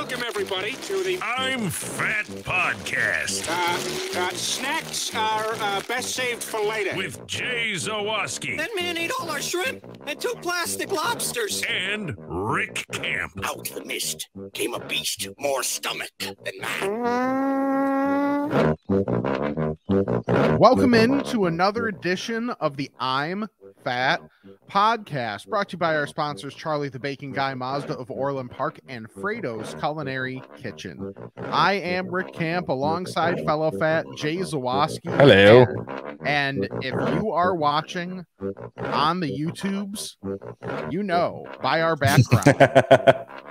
Welcome, everybody, to the I'm Fat Podcast. Snacks are best saved for later. With Jay Zawoski. That man ate all our shrimp and 2 plastic lobsters. And Rick Camp. Out of the mist came a beast more stomach than man. Welcome in to another edition of the I'm Fat Podcast, brought to you by our sponsors, Charlie the Bacon Guy Mazda of Orland Park and Frato's Culinary Kitchen. I am Rick Camp alongside fellow fat Jay Zawoski. Hello. And if you are watching on the YouTubes, you know by our background,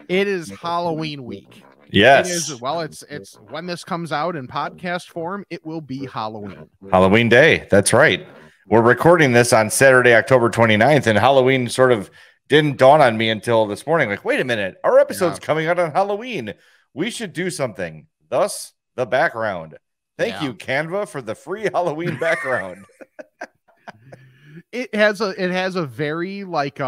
it is Halloween week. Yes. It is. Well, it's when this comes out in podcast form, it will be Halloween. Halloween Day. That's right. We're recording this on Saturday, October 29th, and Halloween sort of didn't dawn on me until this morning. Like, wait a minute, our episode's coming out on Halloween. We should do something. Thus, the background. Thank you, Canva, for the free Halloween background. It has a very like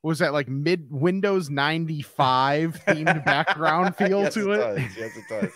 was that like mid Windows 95 themed background feel to it? Yes, it does.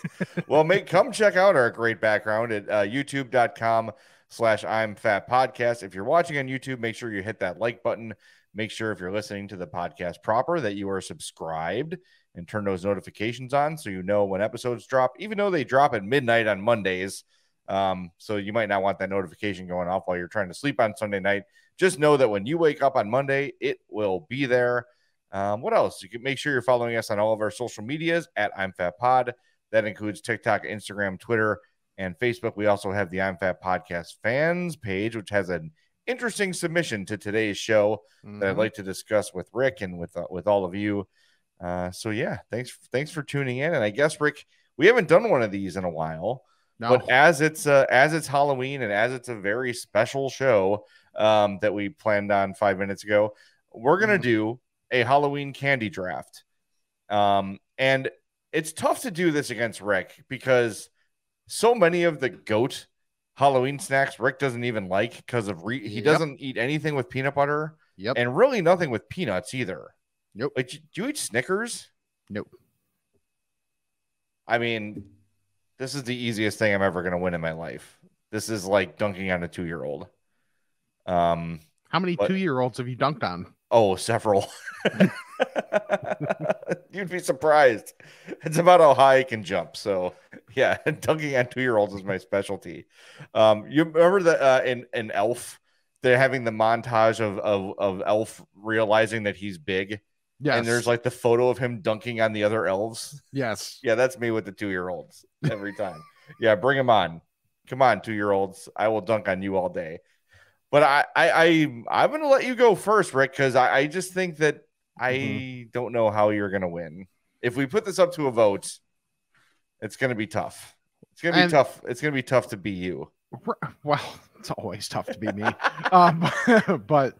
Well, come check out our great background at youtube.com/I'mFatPodcast. If you're watching on YouTube, make sure you hit that like button. Make sure if you're listening to the podcast proper that you are subscribed and turn those notifications on so you know when episodes drop, even though they drop at midnight on Mondays. So you might not want that notification going off while you're trying to sleep on Sunday night. Just know that when you wake up on Monday, it will be there. What else? You can make sure you're following us on all of our social medias at I'm Fat Pod. That includes TikTok, Instagram, Twitter, and Facebook. We also have the I'm Fat Podcast fans page, which has an interesting submission to today's show that I'd like to discuss with Rick and with all of you. So yeah, thanks for tuning in. And I guess, Rick, we haven't done one of these in a while. No. But as it's Halloween and as it's a very special show that we planned on 5 minutes ago, we're gonna do a Halloween candy draft. And it's tough to do this against Rick because so many of the GOAT Halloween snacks Rick doesn't even like because of he doesn't eat anything with peanut butter. Yep. And really nothing with peanuts either. Nope. Like, do you eat Snickers? Nope. I mean, this is the easiest thing I'm ever going to win in my life. This is like dunking on a 2-year-old. How many 2-year-olds have you dunked on? Oh, several. You'd be surprised. It's about how high I can jump. So, yeah, dunking on 2-year-olds is my specialty. You remember that in Elf, they're having the montage of Elf realizing that he's big. Yes. And there's like the photo of him dunking on the other elves. Yes. Yeah, that's me with the 2-year-olds every time. Yeah, bring them on. Come on, 2-year-olds. I will dunk on you all day. But I'm going to let you go first, Rick, because I just think that I don't know how you're going to win. If we put this up to a vote, it's going to be tough. It's going to be tough. It's going to be tough to be you. Well, it's always tough to be me. But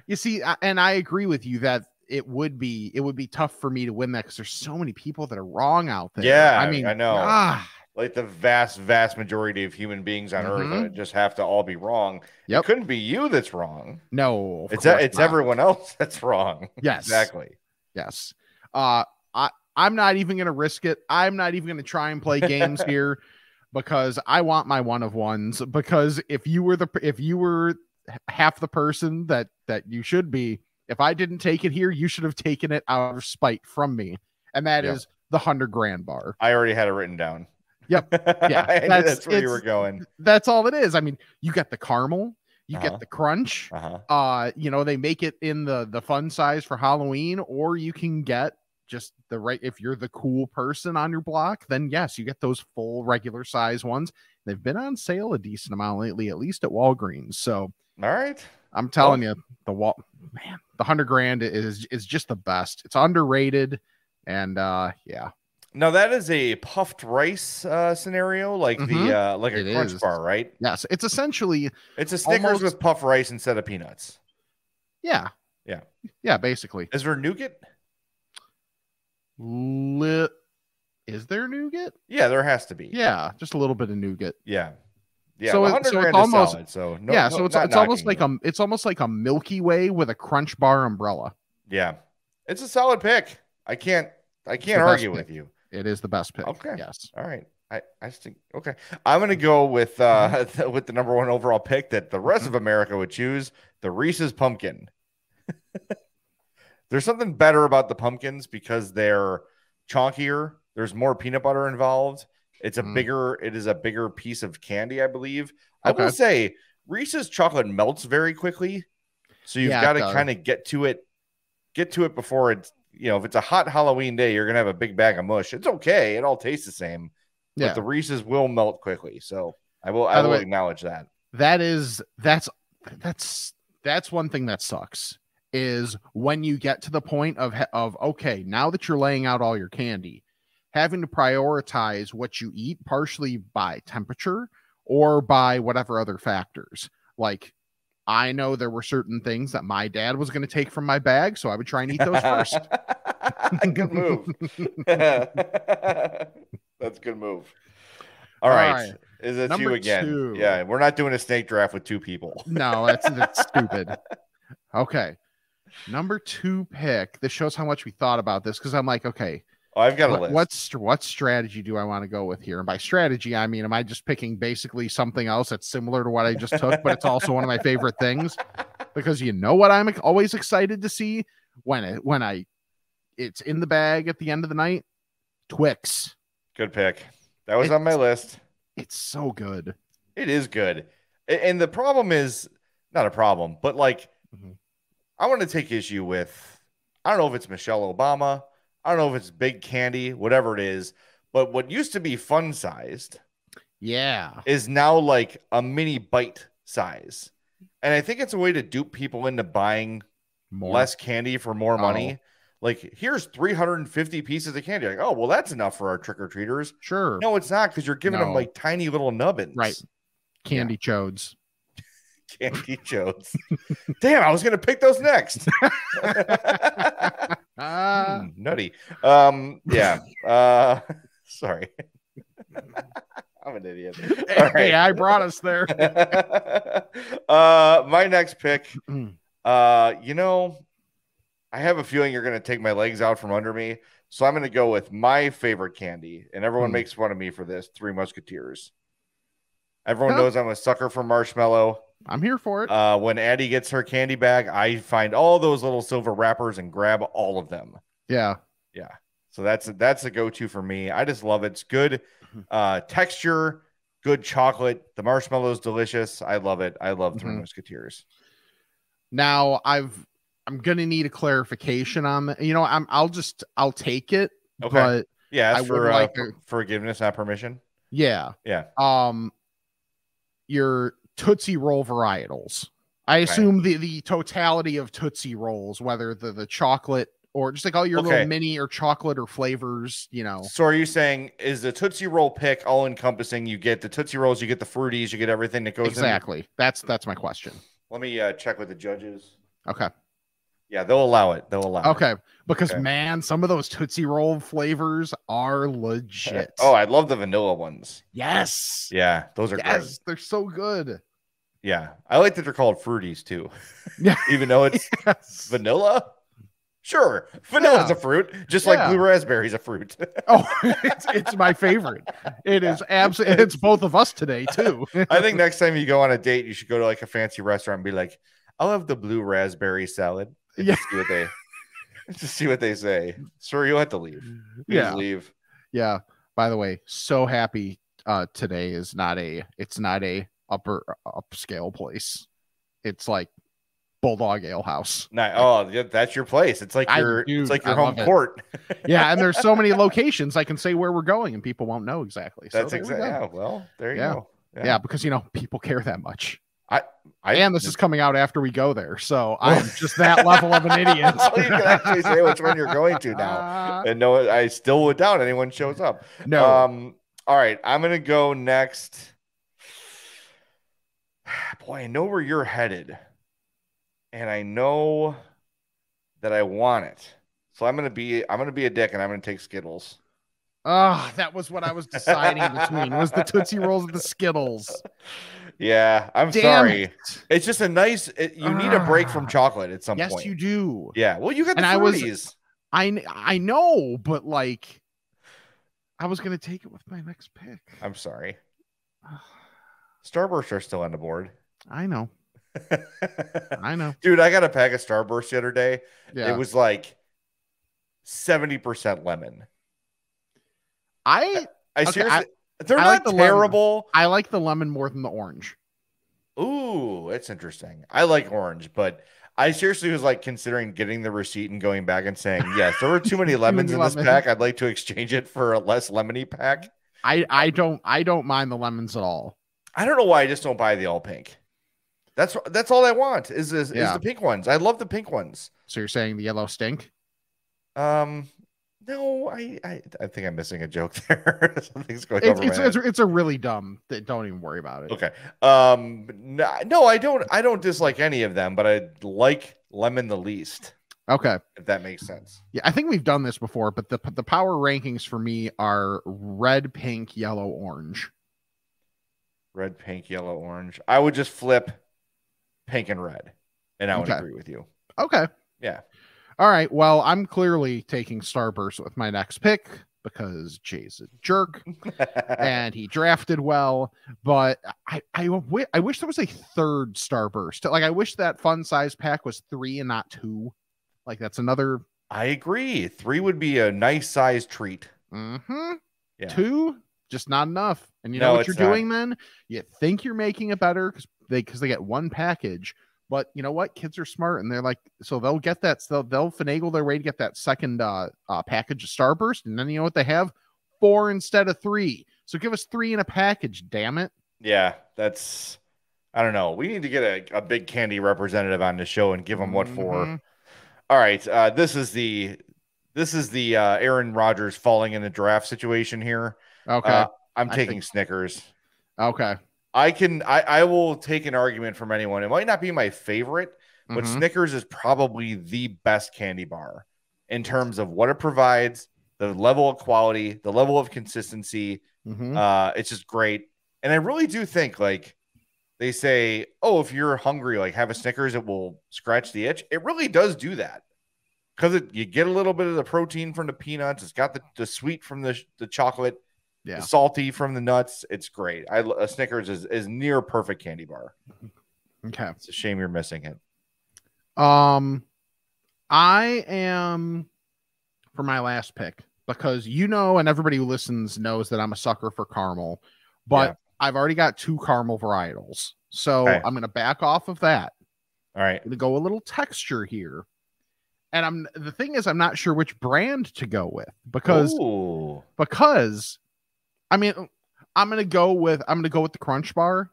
you see, and I agree with you that it would be tough for me to win that because there's so many people that are wrong out there. Yeah, I mean, I know. Like the vast majority of human beings on Earth just have to all be wrong. It couldn't be you that's wrong. No, it's everyone else that's wrong. Yes, exactly. Yes. I'm not even going to risk it. I'm not even going to try and play games here because I want my one of ones. Because if you were half the person that you should be, if I didn't take it here, you should have taken it out of spite from me. And that is the $100 bar. I already had it written down. Yep. Yeah. That's where you were going. That's all it is. I mean, you get the caramel, you get the crunch. They make it in the fun size for Halloween, or you can get just if you're the cool person on your block, then yes, you get those full regular size ones. They've been on sale a decent amount lately, at least at Walgreens. So, all right. I'm telling you, the $100 is just the best. It's underrated. And yeah. Now that is a puffed rice scenario, like like a crunch bar, right? Yes, it's essentially a Snickers with puffed rice instead of peanuts. Yeah, basically. Is there nougat? Is there nougat? Yeah, there has to be. Yeah, just a little bit of nougat. Yeah. Yeah, so it's almost solid, so it's almost like a Milky Way with a crunch bar umbrella. Yeah, it's a solid pick. I can't I can't argue with you. It is the best pick. Okay. Yes. All right. I think okay. I'm gonna go with with the number one overall pick that the rest of America would choose, the Reese's pumpkin. There's something better about the pumpkins because they're chunkier. There's more peanut butter involved. It is a bigger piece of candy, I believe. I will say Reese's chocolate melts very quickly. So you've got to kind of get to it before it's, if it's a hot Halloween day, you're going to have a big bag of mush. It's okay. It all tastes the same. Yeah. But the Reese's will melt quickly. So I will acknowledge that. That's one thing that sucks is when you get to the point of okay, now that you're laying out all your candy, having to prioritize what you eat partially by temperature or by whatever other factors. Like, I know there were certain things that my dad was going to take from my bag, so I would try and eat those first. Good move. That's a good move. All right. Is it you again? 2. Yeah, we're not doing a snake draft with 2 people. No, that's stupid. Okay. Number 2 pick. This shows how much we thought about this because I'm like, okay, I've got a list. What strategy do I want to go with here? And by strategy, I mean, am I just picking basically something else that's similar to what I just took, but it's also one of my favorite things? Because you know what I'm always excited to see when it's in the bag at the end of the night? Twix. Good pick. That was on my list. It's so good. It is good. And the problem is not a problem, but like, I want to take issue with, I don't know if it's Michelle Obama. I don't know if it's big candy, whatever it is, but what used to be fun sized is now like a mini bite size. And I think it's a way to dupe people into buying less candy for more money. Like, here's 350 pieces of candy. Like, oh, well, that's enough for our trick-or-treaters. Sure. No, it's not, because you're giving them like tiny little nubbins. Right. Candy chodes. Candy chodes. Damn, I was going to pick those next. Nutty. Yeah. Sorry. I'm an idiot. Hey, I brought us there. My next pick, I have a feeling you're going to take my legs out from under me. So I'm going to go with my favorite candy. And everyone makes fun of me for this. 3 Musketeers. Everyone knows I'm a sucker for marshmallow. I'm here for it. When Addie gets her candy bag, I find all those little silver wrappers and grab all of them. Yeah. Yeah. So that's a go-to for me. I just love it. It's good texture, good chocolate. The marshmallow is delicious. I love it. I love 3 Musketeers. Now I'm gonna need a clarification on that. I'll take it. Okay. But yeah, ask for forgiveness, not permission. Yeah. Yeah. Your Tootsie Roll varietals. I assume the totality of Tootsie Rolls, whether the chocolate or just like all your little mini or chocolate or flavors, So are you saying is the Tootsie Roll pick all encompassing? You get the Tootsie Rolls, you get the Fruities, you get everything that goes exactly. That's my question. Let me check with the judges. Okay. Yeah, they'll allow it. Okay. Because man, some of those Tootsie Roll flavors are legit. Oh, I love the vanilla ones. Yes. Yeah, those are great. They're so good. Yeah. I like that they're called Fruities too. Yeah. Even though it's vanilla. Sure. Vanilla's a fruit, just like blue raspberry's a fruit. Oh, it's my favorite. It is absolutely. It's both of us today too. I think next time you go on a date, you should go to like a fancy restaurant and be like, I'll have the blue raspberry salad. Yeah. Just see what they say. Sir, you'll have to leave. Please leave. Yeah. By the way, so happy today it's not a upscale place. It's like Bulldog Ale House. Oh, yeah, that's your place. It's like your home court. Yeah, and there's so many locations I can say where we're going and people won't know exactly. That's exactly. Yeah, well, there you go. Yeah, because people care that much. And this is coming out after we go there, so I'm just that level of an idiot. You can actually say which one you're going to now, and no, I still would doubt anyone shows up. No. All right, I'm gonna go next. Boy, I know where you're headed, and I know that I want it, so I'm gonna be a dick, and I'm gonna take Skittles. That was what I was deciding between. Was the Tootsie Rolls and the Skittles? Yeah, I'm sorry. It's just you need a break from chocolate at some point. Yes, you do. Yeah. Well, you got the Fruities. I know, but like, I was gonna take it with my next pick. I'm sorry. Starburst are still on the board. I know. I know. Dude, I got a pack of Starburst the other day. Yeah. It was like 70% lemon. I seriously, they're not terrible. I like the lemon more than the orange. Ooh, that's interesting. I like orange, but I seriously was like considering getting the receipt and going back and saying, yes, there were too many lemons in this pack. I'd like to exchange it for a less lemony pack. I don't mind the lemons at all. I don't know why I just don't buy the all pink. That's all I want is the pink ones. I love the pink ones. So you're saying the yellow stink? No, I think I'm missing a joke there. Something's going over my head. It's a really dumb. Don't even worry about it. Okay. No, I don't dislike any of them, but I like lemon the least. Okay, if that makes sense. Yeah, I think we've done this before, but the power rankings for me are red, pink, yellow, orange. Red, pink, yellow, orange. I would just flip pink and red, and I would agree with you. Okay. Yeah. All right. Well, I'm clearly taking Starburst with my next pick because Jay's a jerk and he drafted well. But I wish there was a third Starburst. Like, I wish that fun size pack was 3 and not 2. Like, that's another. I agree. 3 would be a nice size treat. Mm-hmm. Yeah. 2, just not enough. And you know what you're doing then? You think you're making it better because they get one package. But you know what? Kids are smart, and they're like, so they'll get that. So they'll finagle their way to get that second package of Starburst, and then you know what they have? 4 instead of 3. So give us 3 in a package. Damn it! Yeah, that's. I don't know. We need to get a big candy representative on the show and give them what for. All right, this is the Aaron Rodgers falling in the draft situation here. Okay, I'm taking Snickers. Okay. I will take an argument from anyone. It might not be my favorite, but Snickers is probably the best candy bar in terms of what it provides, the level of quality, the level of consistency. It's just great. And I really do think, like, they say, oh, if you're hungry, like, have a Snickers, it will scratch the itch. It really does do that because you get a little bit of the protein from the peanuts. It's got the sweet from the chocolate. Yeah. The salty from the nuts. It's great. A Snickers is near perfect candy bar. Okay. It's a shame you're missing it. I am for my last pick because and everybody who listens knows that I'm a sucker for caramel, but I've already got 2 caramel varietals. So I'm going to back off of that. All right. I'm going to go a little texture here. And the thing is, I'm not sure which brand to go with because I mean, I'm gonna go with the Crunch Bar,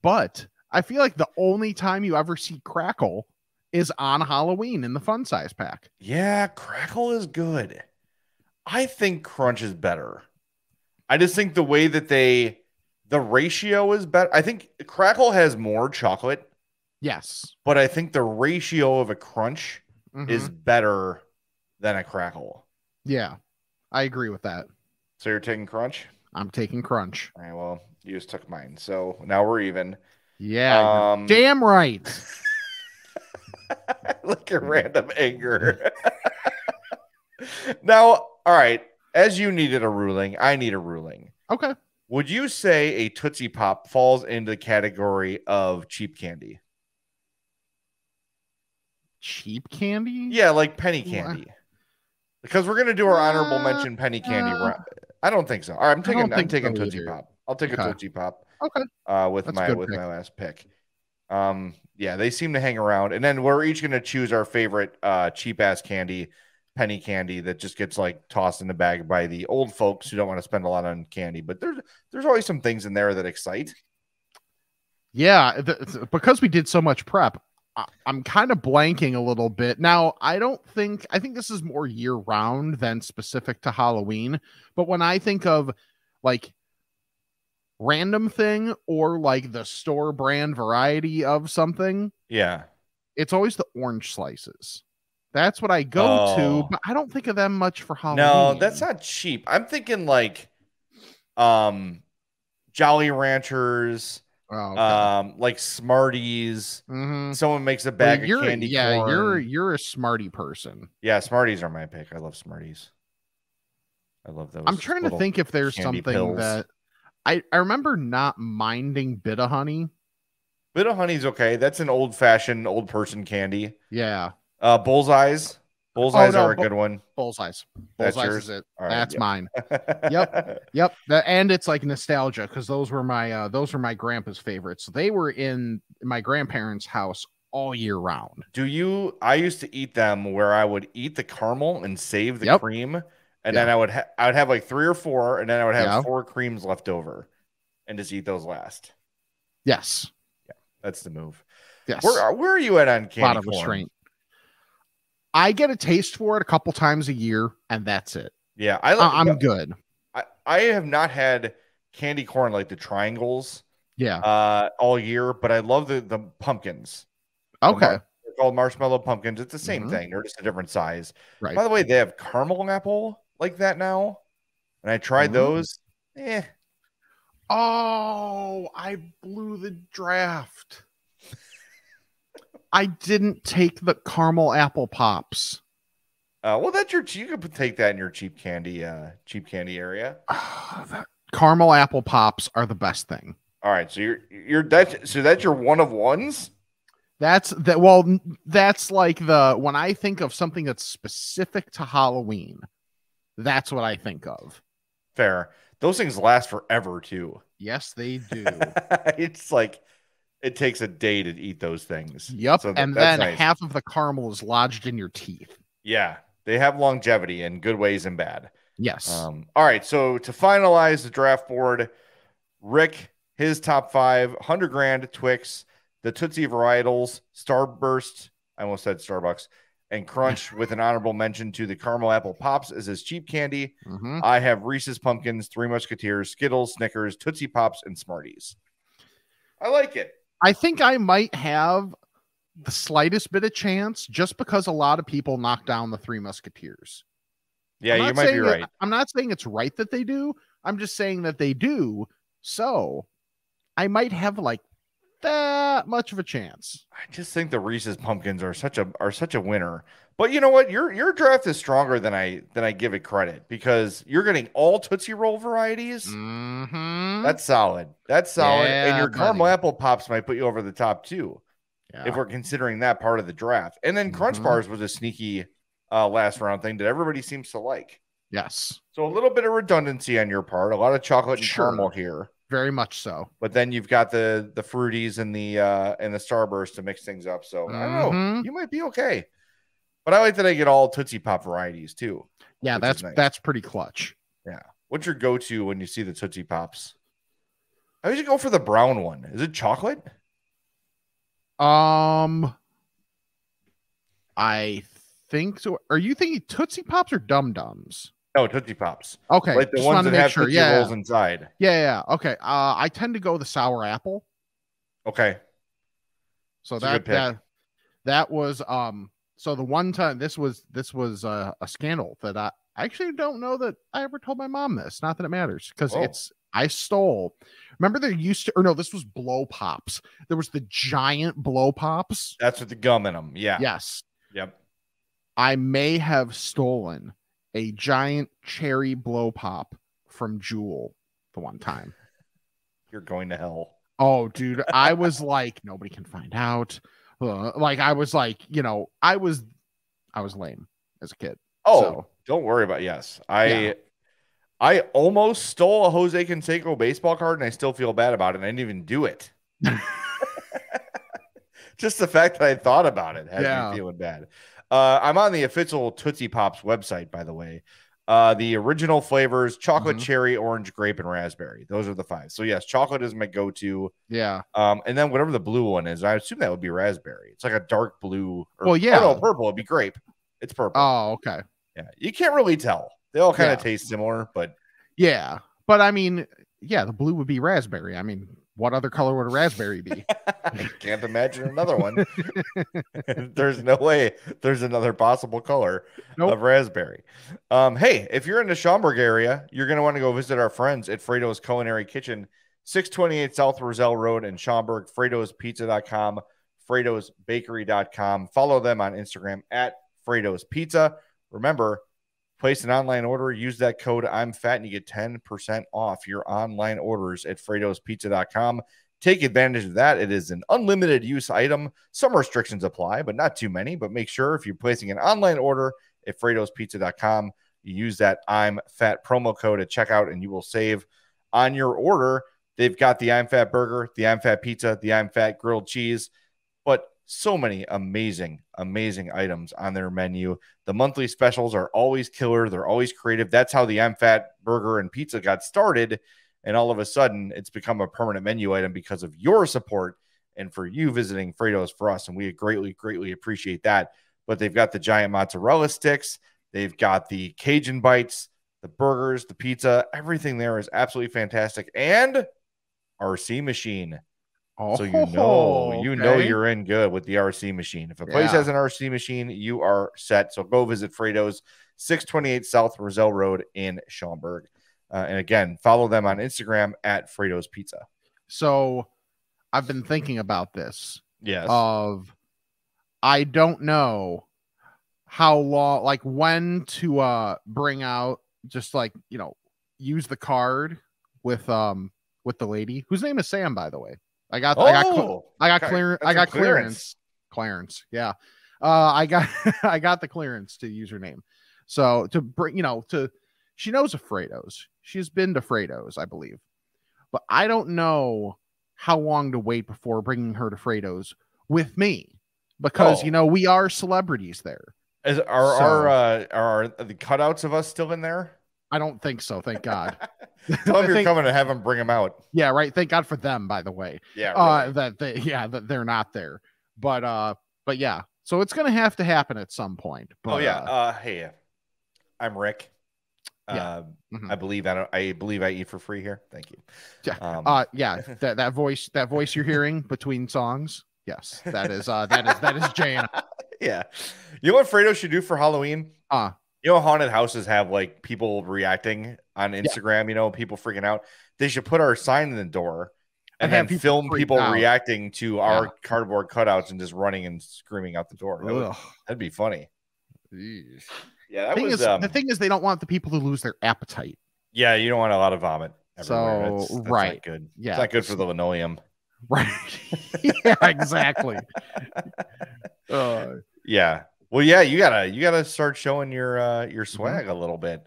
but I feel like the only time you ever see Crackle is on Halloween in the fun size pack. Yeah, Crackle is good. I think Crunch is better. I just think the way that the ratio is better. I think Crackle has more chocolate. Yes, but I think the ratio of a Crunch is better than a Crackle. Yeah, I agree with that. So you're taking Crunch? I'm taking Crunch. All right, well, you just took mine. So now we're even. Yeah, damn right. Look at random anger. Now, all right, as you needed a ruling, I need a ruling. Okay. Would you say a Tootsie Pop falls into the category of cheap candy? Cheap candy? Yeah, like penny candy. Because we're going to do our honorable mention penny candy. I don't think so. All right, I'm taking Tootsie Pop. I'll take a Tootsie Pop. Okay. With my last pick. Yeah, they seem to hang around, and then we're each going to choose our favorite cheap ass candy, penny candy that just gets like tossed in the bag by the old folks who don't want to spend a lot on candy. But there's always some things in there that excite. Yeah, because we did so much prep. I'm kind of blanking a little bit. Now, I think this is more year round than specific to Halloween. But when I think of like random thing or like the store brand variety of something, it's always the orange slices. That's what I go to, but I don't think of them much for Halloween. No, that's not cheap. I'm thinking like Jolly Ranchers. Oh, okay. Like Smarties. Mhm. Someone makes a bag of candy corn. You're a smarty person. Yeah, Smarties are my pick. I love Smarties. I love those. I'm trying to little think if there's candy something pills. that I remember not minding Bit of Honey. Bit of Honey's okay. That's an old-fashioned, old person candy. Yeah. Bullseyes. Bullseyes are a good one. Bullseyes. That's Bullseyes yours? is it. All right, That's yep. mine. Yep. And it's like nostalgia because those were my grandpa's favorites. They were in my grandparents' house all year round. I used to eat them where I would eat the caramel and save the cream, and then I would have like 3 or 4, and then I would have 4 creams left over, and just eat those last. Yes. Yeah, that's the move. Yes. Where are you at on candy A lot of corn? restraint. I get a taste for it a couple times a year, and that's it. Yeah, I'm good. I have not had candy corn like the triangles. Yeah. All year, but I love the pumpkins. Okay. They're called marshmallow pumpkins. It's the same thing. They're just a different size. Right. By the way, they have caramel apple like that now, and I tried those. Oh, I blew the draft. I didn't take the caramel apple pops. Well, that's you could take that in your cheap candy area. Caramel apple pops are the best thing. All right, so that's your one of ones. That's like when I think of something that's specific to Halloween, that's what I think of. Fair. Those things last forever too. Yes, they do. It's like it takes a day to eat those things. Yep. So and then half of the caramel is lodged in your teeth. Yeah. They have longevity in good ways and bad. Yes. All right. So to finalize the draft board, Rick, his top 5, 100 grand Twix, the Tootsie Varietals, Starburst, I almost said Starbucks, and Crunch with an honorable mention to the Caramel Apple Pops as his cheap candy. I have Reese's Pumpkins, Three Musketeers, Skittles, Snickers, Tootsie Pops, and Smarties. I like it. I think I might have the slightest bit of chance just because a lot of people knock down the Three Musketeers. Yeah, you might be right. I'm not saying it's right that they do. I'm just saying that they do. So I might have like that much of a chance. I just think the Reese's Pumpkins are such a winner. But you know what? Your draft is stronger than I give it credit because you're getting all Tootsie Roll varieties. That's solid. Yeah, and your Caramel buddy. Apple Pops might put you over the top 2 if we're considering that part of the draft. And then Crunch Bars was a sneaky last round thing that everybody seems to like. Yes. So a little bit of redundancy on your part. A lot of chocolate and caramel here. Very much so. But then you've got the fruities and the Starburst to mix things up. So I don't know. You might be okay. But I like that I get all Tootsie Pop varieties too. Yeah, that's pretty clutch. Yeah. What's your go-to when you see the Tootsie Pops? I usually go for the brown one. Is it chocolate? I think so. Are you thinking Tootsie Pops or Dum Dums? No, Tootsie Pops. Okay, like the just ones wanted that to make have sure. Tootsie Yeah, Rolls inside. Yeah. Okay. I tend to go the sour apple. Okay. So That's a good pick. that was so the one time this was a scandal that I actually don't know that I ever told my mom this. Not that it matters because I stole. Remember there used to, or no, this was blow pops. There was the giant blow pops. That's with the gum in them. Yeah. Yes. Yep. I may have stolen a giant cherry blow pop from Jewel the one time. You're going to hell. Oh, dude. I was like, nobody can find out. Like, I was like, I was lame as a kid. Oh, so. Don't worry about it. Yes. I almost stole a Jose Canseco baseball card and I still feel bad about it. And I didn't even do it. Just the fact that I thought about it has me feeling bad. I'm on the official Tootsie Pops website, by the way. The original flavors: chocolate, cherry, orange, grape, and raspberry. Those are the 5. So yes, chocolate is my go-to. Yeah. And then whatever the blue one is, I assume that would be raspberry. It's like a dark blue. Purple. It'd be grape. It's purple. Oh, okay. Yeah, you can't really tell. They all kind of taste similar, but yeah. But I mean, yeah, the blue would be raspberry. I mean, what other color would a raspberry be? I can't imagine another one. There's no way there's another possible color of raspberry. Hey, if you're in the Schaumburg area, you're going to want to go visit our friends at Frato's Culinary Kitchen. 628 South Roselle Road in Schaumburg. FratosPizza.com, FratosBakery.com. Follow them on Instagram at Fratos Pizza. Remember, place an online order, use that code I'm fat, and you get 10% off your online orders at FratosPizza.com. Take advantage of that. It is an unlimited use item. Some restrictions apply, but not too many. But make sure if you're placing an online order at FratosPizza.com, you use that I'm fat promo code at checkout, and you will save on your order. They've got the I'm fat burger, the I'm fat pizza, the I'm fat grilled cheese, but so many amazing items on their menu. The monthly specials are always killer. They're always creative. That's how the I'm fat burger and pizza got started. And all of a sudden, it's become a permanent menu item because of your support and for you visiting Fratos for us. And we greatly appreciate that. But they've got the giant mozzarella sticks. They've got the Cajun bites, the burgers, the pizza. Everything there is absolutely fantastic. And RC machine. Oh, so you know okay. you're in good with the RC machine. If a place has an RC machine, you are set. So go visit Fratos, 628 South Roselle Road in Schaumburg. And again, follow them on Instagram at Fratos Pizza. So I've been thinking about this. Yes. I don't know how long, like when to bring out, just like, you know, use the card with the lady whose name is Sam, by the way. I got clearance. Clarence. Yeah. I got the clearance to use her name. So to bring, she knows of Fratos. She's been to Fratos, I believe. But I don't know how long to wait before bringing her to Fratos with me, because we are celebrities there. Are the cutouts of us still in there? I don't think so. Thank God. Tell them you're coming to have them bring them out. Yeah, right. Thank God for them, by the way. Yeah. Really. That they're not there. But yeah. So it's gonna have to happen at some point. But, hey, I'm Rick. Yeah. I believe I eat for free here. Thank you. Yeah. That voice you're hearing between songs. Yes, that is Jan. Yeah. You know what Frato should do for Halloween? Haunted houses have like people reacting on Instagram, people freaking out. They should put our sign in the door and then film people reacting to our cardboard cutouts and just running and screaming out the door. That'd be funny. Jeez. Yeah, the thing is they don't want the people to lose their appetite. Yeah, you don't want a lot lot everywhere. That's right. Not good. Yeah. It's not good for the linoleum. Right. Yeah, exactly. Yeah. Well, yeah, you gotta start showing your swag a little bit.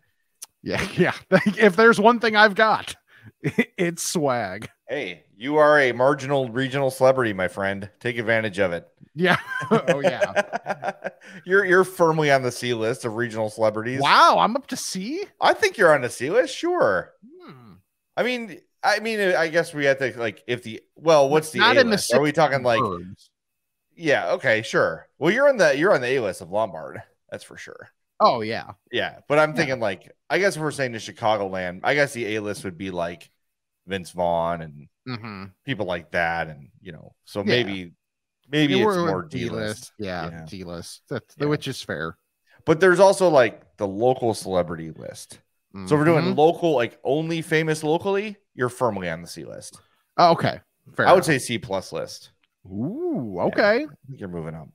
Yeah. If there's one thing I've got, it's swag. Hey, you are a marginal regional celebrity, my friend. Take advantage of it. Yeah. Oh yeah. You're firmly on the C list of regional celebrities. Wow, I'm up to C? I think you're on the C list, sure. I mean, I guess we have to what's the A list? Are we talking like birds. Yeah, okay, sure. Well, you're on the A list of Lombard, that's for sure. Oh yeah. Yeah, but I'm thinking I guess if we're saying to Chicagoland, I guess the A list would be like Vince Vaughn and people like that, and so maybe it's more D list. Yeah, D list. Which is fair. But there's also like the local celebrity list. So if we're doing local, like only famous locally, you're firmly on the C list. Oh, okay. Fair. I would say C+ list. Ooh, okay. Yeah, I think you're moving up.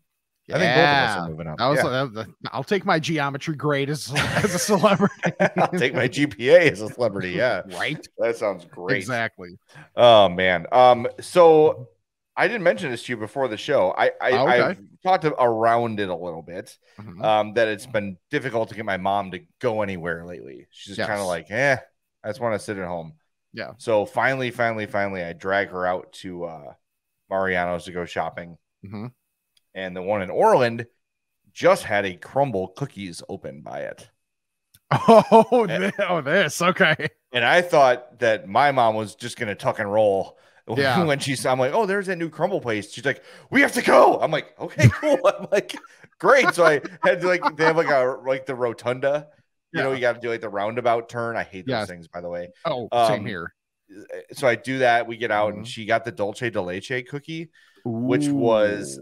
Yeah. I think both of us are moving up. I'll take my geometry grade as a celebrity. I'll take my GPA as a celebrity. Yeah. Right. That sounds great. Exactly. Oh man. So I didn't mention this to you before the show. I've talked around it a little bit. That it's been difficult to get my mom to go anywhere lately. She's just kind of like, I just want to sit at home. Yeah. So finally, I drag her out to Mariano's to go shopping. And the one in Orland just had a Crumbl cookies open by it. This. Okay. And I thought that my mom was just going to tuck and roll. Yeah. When I'm like, there's that new Crumbl place. She's like, we have to go. I'm like, okay, cool. I'm like, great. So I had to they have the rotunda. You got to do like the roundabout turn. I hate those things, by the way. Same here. So I do that. We get out and she got the dulce de leche cookie, which was,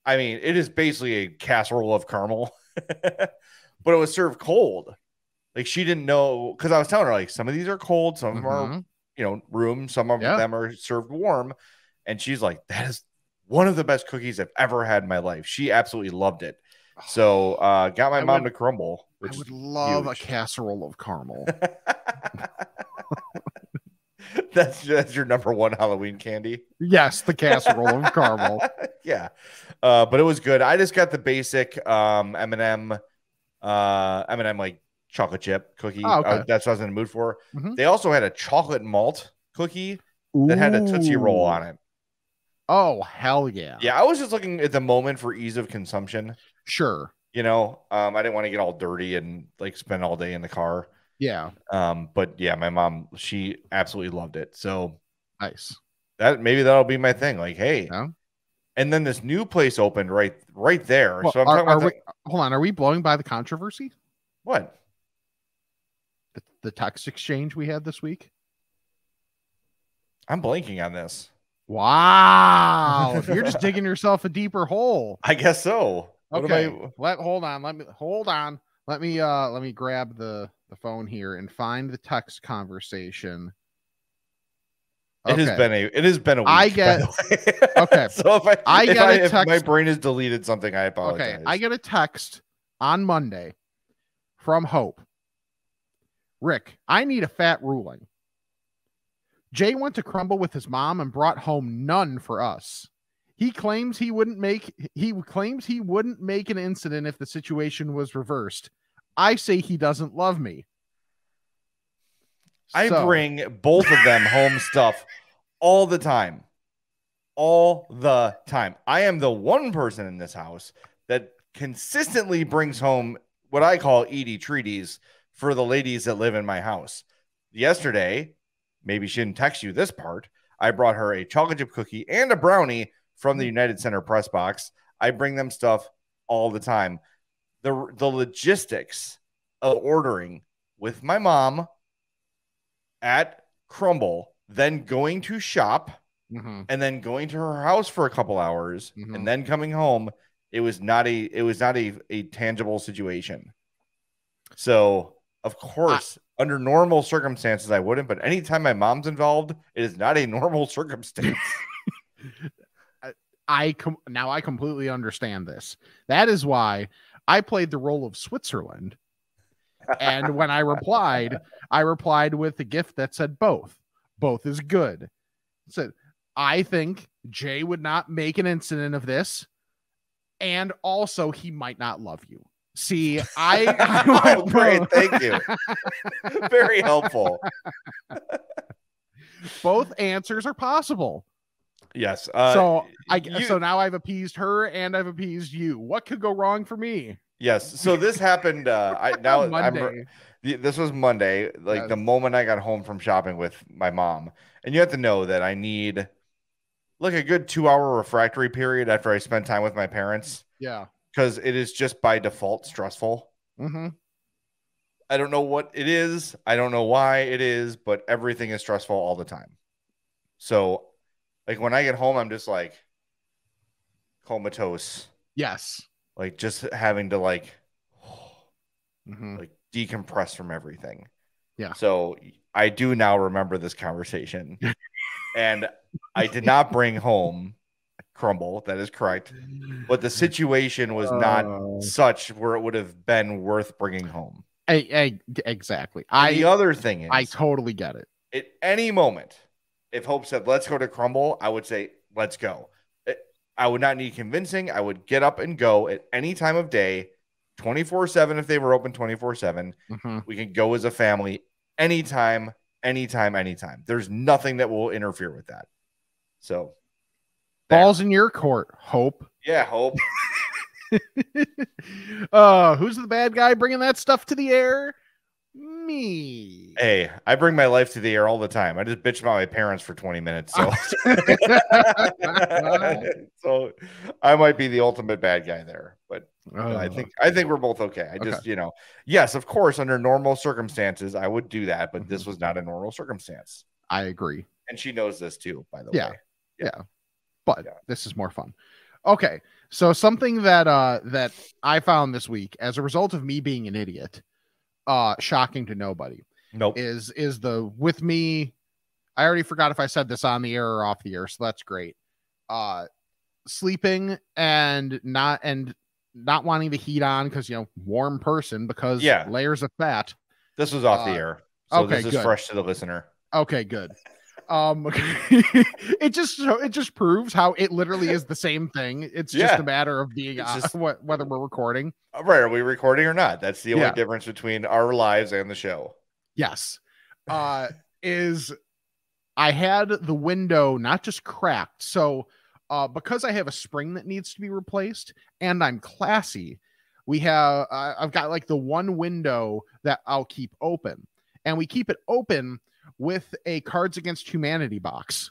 it is basically a casserole of caramel, but it was served cold. Like she didn't know, because I was telling her like some of these are cold, some of them are room. Some of them are served warm. And she's like, that is one of the best cookies I've ever had in my life. She absolutely loved it. So got my mom to Crumbl. Which I would love a casserole of caramel. That's your number one Halloween candy. Yes, the casserole of caramel. Yeah, but it was good. I just got the basic M&M like chocolate chip cookie. Oh, okay. That's what I was in the mood for. They also had a chocolate malt cookie that had a Tootsie Roll on it. Oh, hell yeah. Yeah, I was just looking at the moment for ease of consumption. Sure. I didn't want to get all dirty and like spend all day in the car. Yeah. But yeah, my mom, she absolutely loved it. So nice. Maybe that'll be my thing. Like, hey. Yeah. And then this new place opened right there. Well, so I'm talking about hold on, are we blowing by the controversy? What? The text exchange we had this week? I'm blanking on this. Wow. You're just digging yourself a deeper hole. I guess so. Okay. Hold on. Let me grab the phone here and find the text conversation. Okay. It has been a week. I get okay. So if my brain has deleted something, I apologize. Okay. I get a text on Monday from Hope. Rick, I need a fat ruling. Jay went to Crumbl with his mom and brought home none for us. He claims he wouldn't make an incident if the situation was reversed. I say he doesn't love me. I bring both of them home stuff all the time. All the time. I am the one person in this house that consistently brings home what I call Edie treaties for the ladies that live in my house. Yesterday, maybe she didn't text you this part, I brought her a chocolate chip cookie and a brownie from the United Center press box. I bring them stuff all the time. The logistics of ordering with my mom at Crumbl, then going to shop, and then going to her house for a couple hours, and then coming home, it was not a tangible situation. So, of course, under normal circumstances, I wouldn't. But anytime my mom's involved, it is not a normal circumstance. Now I completely understand this. That is why I played the role of Switzerland. And when I replied with a gift that said both. Both is good. It said, I think Jay would not make an incident of this. And also he might not love you. See, oh, great. Thank you. Very helpful. Both answers are possible. Yes. So now I've appeased her and I've appeased you. What could go wrong for me? Yes. So this happened. This was Monday. Like the moment I got home from shopping with my mom, and you have to know that I need like a good 2-hour refractory period after I spend time with my parents. Yeah. Because it is just by default stressful. I don't know what it is. I don't know why it is, but everything is stressful all the time. So, like when I get home, I'm just like comatose. Yes. Like just having to like decompress from everything. Yeah. So I do now remember this conversation, and I did not bring home Crumbl. That is correct. But the situation was not such where it would have been worth bringing home. Exactly. The other thing is, I totally get it. At any moment, if Hope said, let's go to Crumbl, I would say, let's go. I would not need convincing. I would get up and go at any time of day, 24/7 if they were open 24/7. We can go as a family anytime. There's nothing that will interfere with that. So balls in your court, Hope. Yeah, Hope. Who's the bad guy bringing that stuff to the air? Me. Hey, I bring my life to the air all the time. I just bitch about my parents for 20 minutes. So, so I might be the ultimate bad guy there, but I think we're both okay. I just, yes, of course, under normal circumstances, I would do that, but this was not a normal circumstance. I agree. And she knows this too, by the way. Yeah. But this is more fun. Okay. So something that I found this week as a result of me being an idiot, shocking to nobody. Nope. Is the with me I already forgot if I said this on the air or off the air, so that's great. Sleeping and not wanting the heat on because warm person because layers of fat. This was off the air, so okay, this is good. fresh to the listener. Okay, good. It just proves how it literally is the same thing. It's just a matter of being whether we're recording. Right, are we recording or not? That's the only difference between our lives and the show. Yes. Is I had the window not just cracked. So because I have a spring that needs to be replaced and I'm classy, I've got like the one window that I'll keep open, and we keep it open with a Cards Against Humanity box.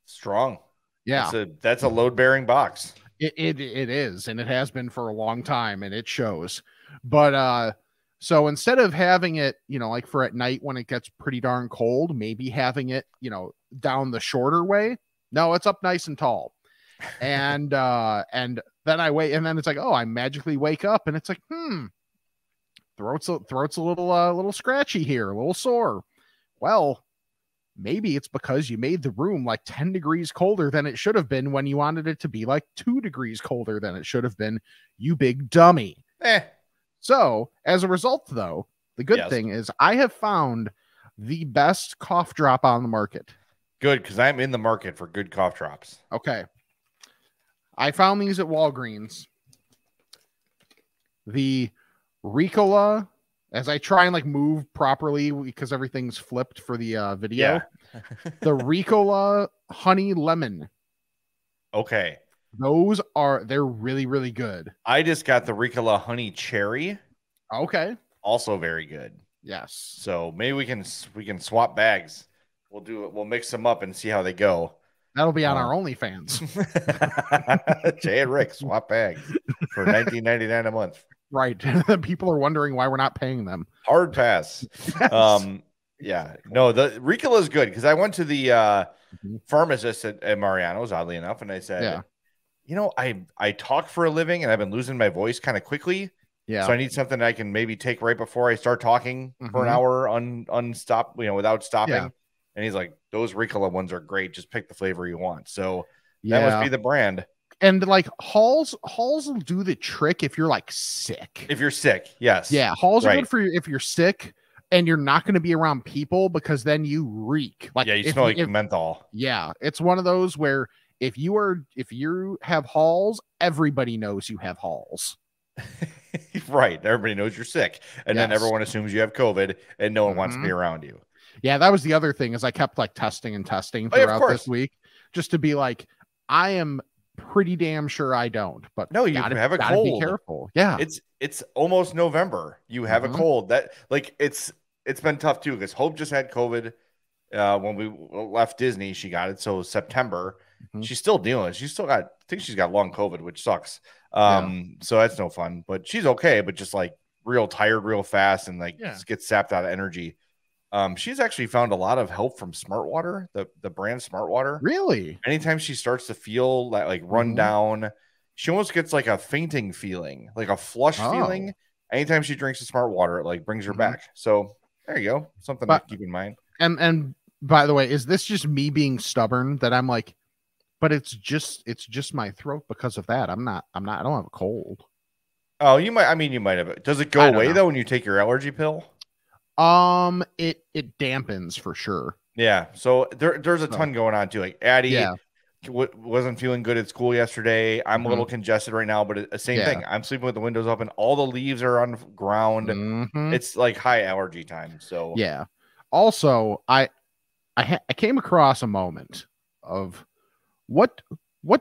Strong. Yeah. That's a load-bearing box. It is, and it has been for a long time, and it shows. But so instead of having it, like for at night when it gets pretty darn cold, maybe having it, down the shorter way. No, it's up nice and tall. And then I wait, and then it's like, oh, I magically wake up, and it's like, throat's a little scratchy here, a little sore. Well, maybe it's because you made the room like 10 degrees colder than it should have been when you wanted it to be like 2 degrees colder than it should have been, you big dummy. So, as a result, though, the good thing is I have found the best cough drop on the market. Good, because I'm in the market for good cough drops. Okay. I found these at Walgreens. The Ricola, as I try and like move properly because everything's flipped for the video. Yeah. The Ricola honey lemon. Okay. They're really, really good. I just got the Ricola honey cherry. Okay. Also very good. Yes. So maybe we can swap bags. We'll mix them up and see how they go. That'll be on our OnlyFans. Jay and Rick swap bags for $19.99 a month. Right. People are wondering why we're not paying them. Hard pass. Yes. Yeah. No, the Ricola is good because I went to the pharmacist at Mariano's, oddly enough, and I said, I talk for a living and I've been losing my voice kind of quickly. Yeah. So I need something I can maybe take right before I start talking for an hour unstopped, without stopping. Yeah. And he's like, those Ricola ones are great. Just pick the flavor you want. So that must be the brand. And like Halls will do the trick if you're like sick. If you're sick, yes. Yeah, Halls are good for you if you're sick and you're not going to be around people because then you reek. Like you smell like menthol. Yeah, it's one of those where if you have Halls, everybody knows you have Halls. Right. Everybody knows you're sick. And then everyone assumes you have COVID and no one wants to be around you. Yeah, that was the other thing is I kept like testing throughout this week just to be like, I am pretty damn sure I don't. But no, you have a cold. Be careful. Yeah, it's almost November. You have a cold. That like it's been tough too because Hope just had COVID when we left Disney. She got it, so September. She's still dealing. I think she's got long COVID, which sucks. So that's no fun. But she's okay. But just like real tired, real fast, and like just gets sapped out of energy. She's actually found a lot of help from Smart Water, the brand Smart Water. Really? Anytime she starts to feel like run down, she almost gets like a fainting feeling, like a flush feeling. Anytime she drinks the Smart Water, it like brings her back. So there you go. Something to keep in mind. And by the way, is this just me being stubborn that I'm like, but it's just my throat because of that. I don't have a cold. Oh, you might have. Does it go away though when you take your allergy pill? It dampens for sure. Yeah. So there's a ton going on too. Like Addie wasn't feeling good at school yesterday. I'm a little congested right now, but the same thing. I'm sleeping with the windows open. All the leaves are on the ground. It's like high allergy time. So yeah. Also, I came across a moment of what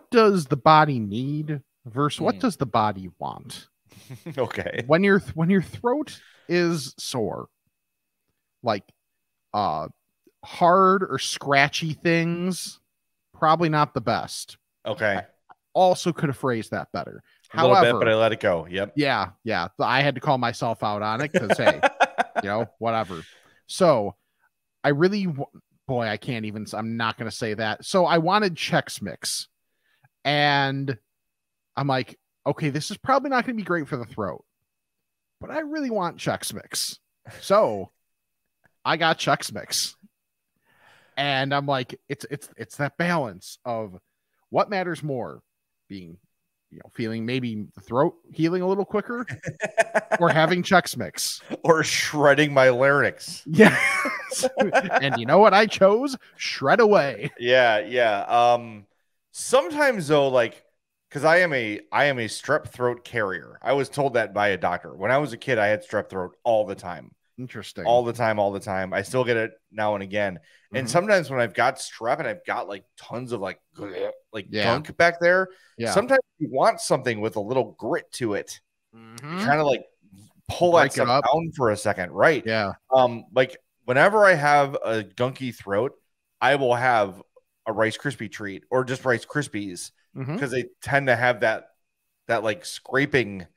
does the body need versus what does the body want? Okay. When your throat is sore, like hard or scratchy things, probably not the best. Okay. I also could have phrased that better. A little bit, but I let it go. Yep. Yeah. I had to call myself out on it because hey, whatever. So I really, I can't even. I'm not going to say that. So I wanted Chex Mix, and I'm like, okay, this is probably not going to be great for the throat, but I really want Chex Mix. So I got Chex Mix. And I'm like, it's that balance of what matters more, being, feeling maybe the throat healing a little quicker, or having Chex Mix, or shredding my larynx. Yeah. And you know what I chose? Shred away. Yeah. Sometimes though, like, because I am a strep throat carrier. I was told that by a doctor. When I was a kid, I had strep throat all the time. Interesting. All the time. I still get it now and again. And sometimes when I've got strep and I've got like tons of like gunk back there, sometimes you want something with a little grit to it. Kind of like pull that stuff down for a second, right? Yeah. Like whenever I have a gunky throat, I will have a Rice Krispie treat or just Rice Krispies because they tend to have that like scraping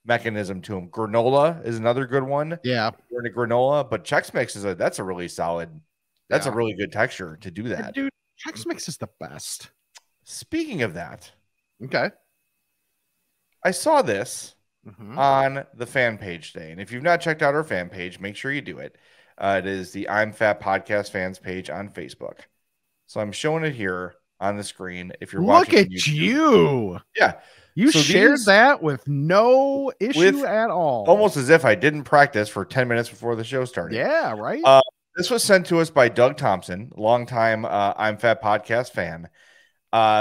mechanism to them. Granola is another good one. Yeah, we're in a granola, but Chex Mix is that's a really solid. That's a really good texture to do that. Dude, Chex Mix is the best. Speaking of that, okay, I saw this on the fan page today, and if you've not checked out our fan page, make sure you do it. It is the I'm Fat Podcast fans page on Facebook. So I'm showing it here on the screen. If you're watching, look at you. Yeah. You shared that with no issue at all. Almost as if I didn't practice for 10 minutes before the show started. Yeah, right. This was sent to us by Doug Thompson, longtime I'm Fat Podcast fan.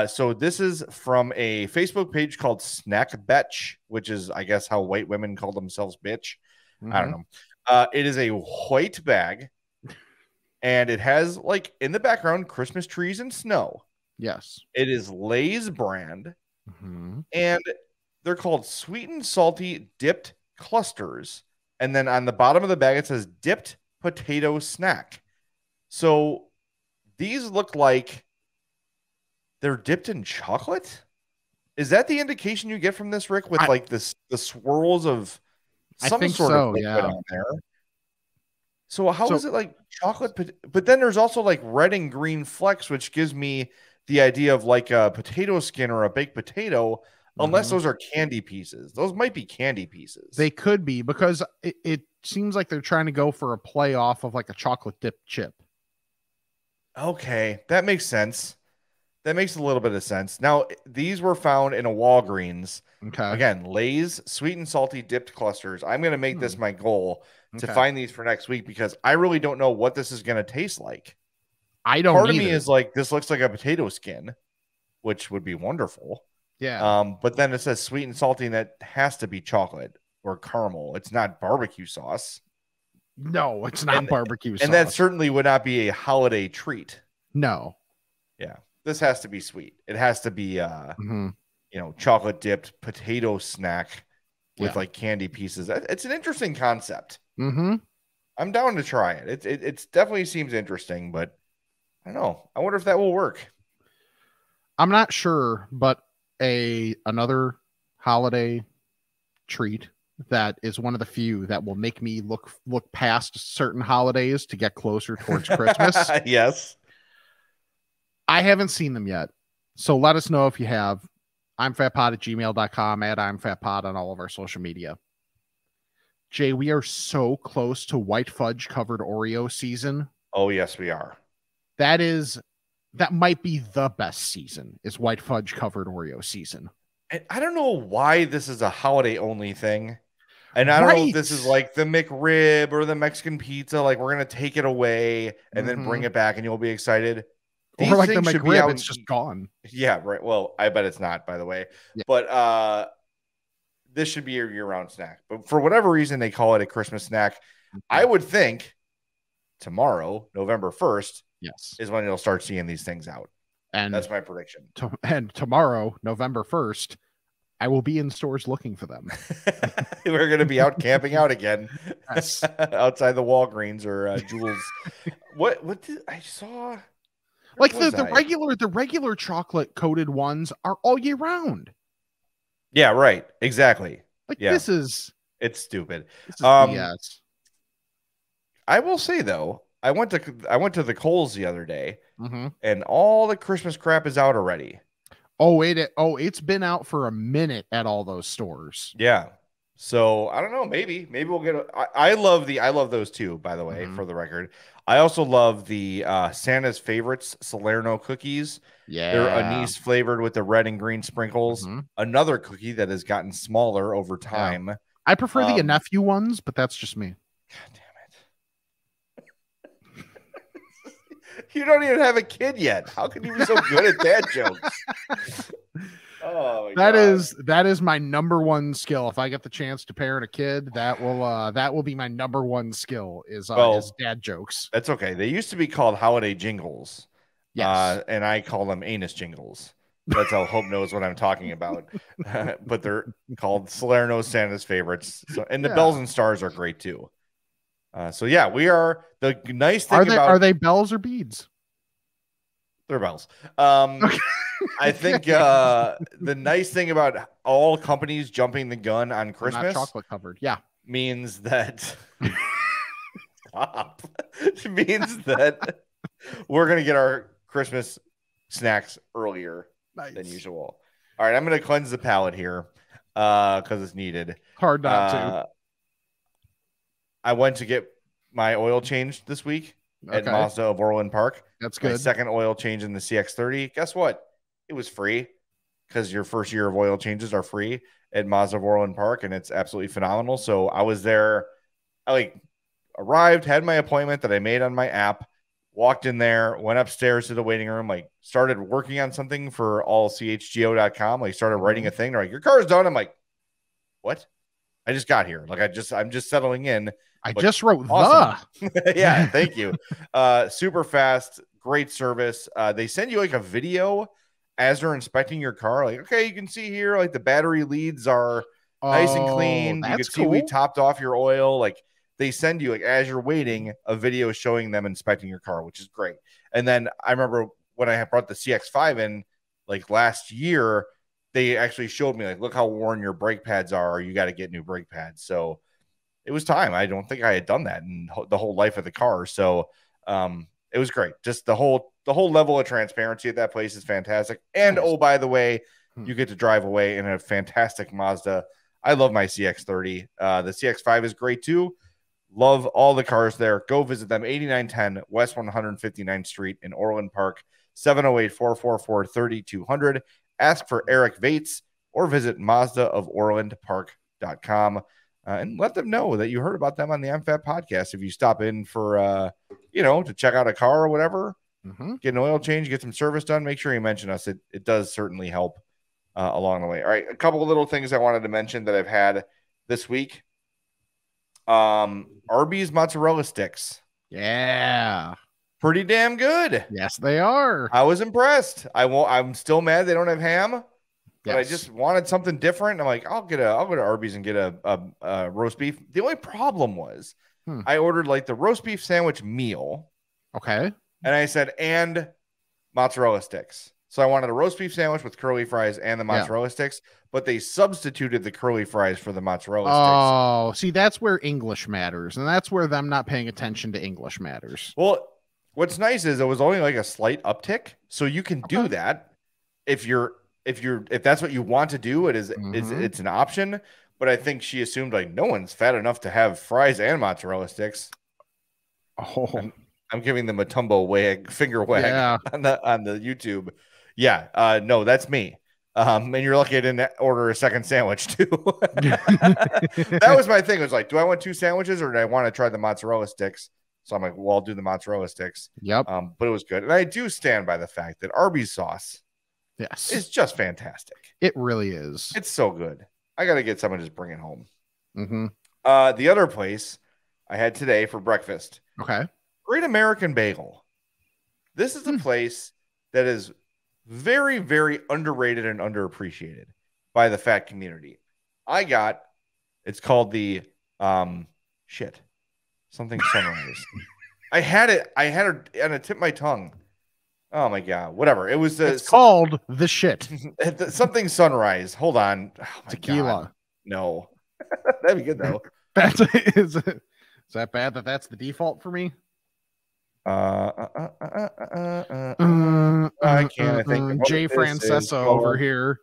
So this is from a Facebook page called Snack Betch, which is, I guess, how white women call themselves bitch. I don't know. It is a white bag, and it has, like, in the background, Christmas trees and snow. Yes. It is Lay's brand. And they're called sweet and salty dipped clusters. And then on the bottom of the bag, it says dipped potato snack. So these look like they're dipped in chocolate. Is that the indication you get from this, Rick, with like the swirls of some sort of liquid on there? So how is it like chocolate? But then there's also like red and green flecks, which gives me the idea of like a potato skin or a baked potato, unless those are candy pieces. Those might be candy pieces. They could be, because it seems like they're trying to go for a play off of like a chocolate dip chip. Okay, that makes sense. That makes a little bit of sense. Now, these were found in a Walgreens. Okay. Again, Lay's sweet and salty dipped clusters. I'm going to make this my goal to find these for next week, because I really don't know what this is going to taste like. I don't. Part of me is like, this looks like a potato skin, which would be wonderful. Yeah. But then it says sweet and salty, and that has to be chocolate or caramel. It's not barbecue sauce. No, it's not barbecue sauce. And that certainly would not be a holiday treat. No. Yeah. This has to be sweet. It has to be chocolate dipped potato snack with like candy pieces. It's an interesting concept. I'm down to try it. It definitely seems interesting, but I don't know. I wonder if that will work. I'm not sure, but another holiday treat that is one of the few that will make me look past certain holidays to get closer towards Christmas. Yes. I haven't seen them yet. So let us know if you have. I'mFatPod@gmail.com, at I'mFatPod on all of our social media. Jay, we are so close to white fudge covered Oreo season. Oh, yes, we are. That might be the best season, is white fudge covered Oreo season. And I don't know why this is a holiday only thing. And I don't know if this is like the McRib or the Mexican pizza. Like, we're going to take it away and then bring it back and you'll be excited. Or like the McRib, it's just gone. Yeah, right. Well, I bet it's not, by the way. Yeah. But this should be a year-round snack. But for whatever reason, they call it a Christmas snack. I would think tomorrow, November 1st, is when you'll start seeing these things out. And that's my prediction. And tomorrow, November 1st, I will be in stores looking for them. We're going to be out camping out again. Yes. Outside the Walgreens or Jewel's. What did I saw? Like the regular chocolate coated ones are all year round. Yeah, right. Exactly. Like it's stupid. Yes. I will say though, I went to the Kohl's the other day, and all the Christmas crap is out already. It's been out for a minute at all those stores. Yeah. So I don't know. Maybe we'll get. I love those too. By the way, for the record, I also love the Santa's Favorites Salerno cookies. Yeah. They're anise flavored with the red and green sprinkles. Mm-hmm. Another cookie that has gotten smaller over time. Yeah. I prefer the nephew ones, but that's just me. God damn it. You don't even have a kid yet. How can you be so good at dad jokes? Oh, that is my number one skill. If I get the chance to parent a kid, that will be my number one skill is dad jokes. That's okay. They used to be called holiday jingles. Yes. And I call them anus jingles. That's how Hope knows what I'm talking about. But they're called Salerno Santa's Favorites. So, and the bells and stars are great too. So yeah, we are the nice thing are they bells or beads? They're bells. Okay. I think the nice thing about all companies jumping the gun on Christmas, not chocolate covered, means that means that we're gonna get our Christmas snacks earlier than usual. All right, I'm gonna cleanse the palate here because it's needed. Hard not to. I went to get my oil changed this week at Mazda of Orland Park. That's good. My second oil change in the CX-30. Guess what? It was free because your first year of oil changes are free at Mazda of Orland Park, and it's absolutely phenomenal. So I was there. I arrived, had my appointment that I made on my app, walked in there, went upstairs to the waiting room, started working on something for allchgo.com. Started writing a thing. They're like, your car's done. I'm like, what? I just got here. I'm just settling in. I just wrote awesome. Yeah, thank you. Super fast, great service. They send you a video as they're inspecting your car. Okay, you can see here, the battery leads are nice and clean. You can see we topped off your oil. They send you, as you're waiting, a video showing them inspecting your car, which is great. And then I remember when I brought the CX-5 in, last year, they actually showed me, look how worn your brake pads are. You got to get new brake pads. So it was time. I don't think I had done that in the whole life of the car. So it was great. Just the whole level of transparency at that place is fantastic. And oh, by the way, you get to drive away in a fantastic Mazda. I love my CX-30. The CX-5 is great too. Love all the cars there. Go visit them. 8910 West 159th Street in Orland Park. 708-444-3200. Ask for Eric Vates or visit MazdaofOrlandPark.com. And let them know that you heard about them on the I'm Fat podcast. If you stop in for, to check out a car or whatever, get an oil change, get some service done, make sure you mention us. It does certainly help along the way. All right, a couple of little things I wanted to mention that I've had this week. Arby's mozzarella sticks. Yeah. Pretty damn good. Yes, they are. I was impressed. I'm still mad they don't have ham. But I just wanted something different. I'm I'll go to Arby's and get a roast beef. The only problem was I ordered the roast beef sandwich meal. Okay. And I said, and mozzarella sticks. So I wanted a roast beef sandwich with curly fries and the mozzarella sticks, but they substituted the curly fries for the mozzarella sticks. Oh, see, that's where English matters. And that's where them not paying attention to English matters. Well, what's nice is it was only a slight uptick. So you can do that if that's what you want to do. It's an option, but I think she assumed no one's fat enough to have fries and mozzarella sticks. Oh, I'm giving them a finger wag on the YouTube. Yeah, no, that's me. And you're lucky I didn't order a second sandwich too. That was my thing. It was do I want two sandwiches or do I want to try the mozzarella sticks? So I'm well, I'll do the mozzarella sticks. Yep. But it was good, and I do stand by the fact that Arby's sauce. Yes. It's just fantastic. It really is. It's so good. I got to get someone to just bring it home. Mm-hmm. The other place I had today for breakfast. Okay. Great American Bagel. This is a place that is very, very underrated and underappreciated by the fat community. It's called the something sunrise. I had it on the tip of my tongue. Oh my God, whatever. It was it's called the shit. Something sunrise. Hold on. Oh Tequila. God. No. That'd be good though. Is that bad that's the default for me? I can't think. Jay Francesa over here.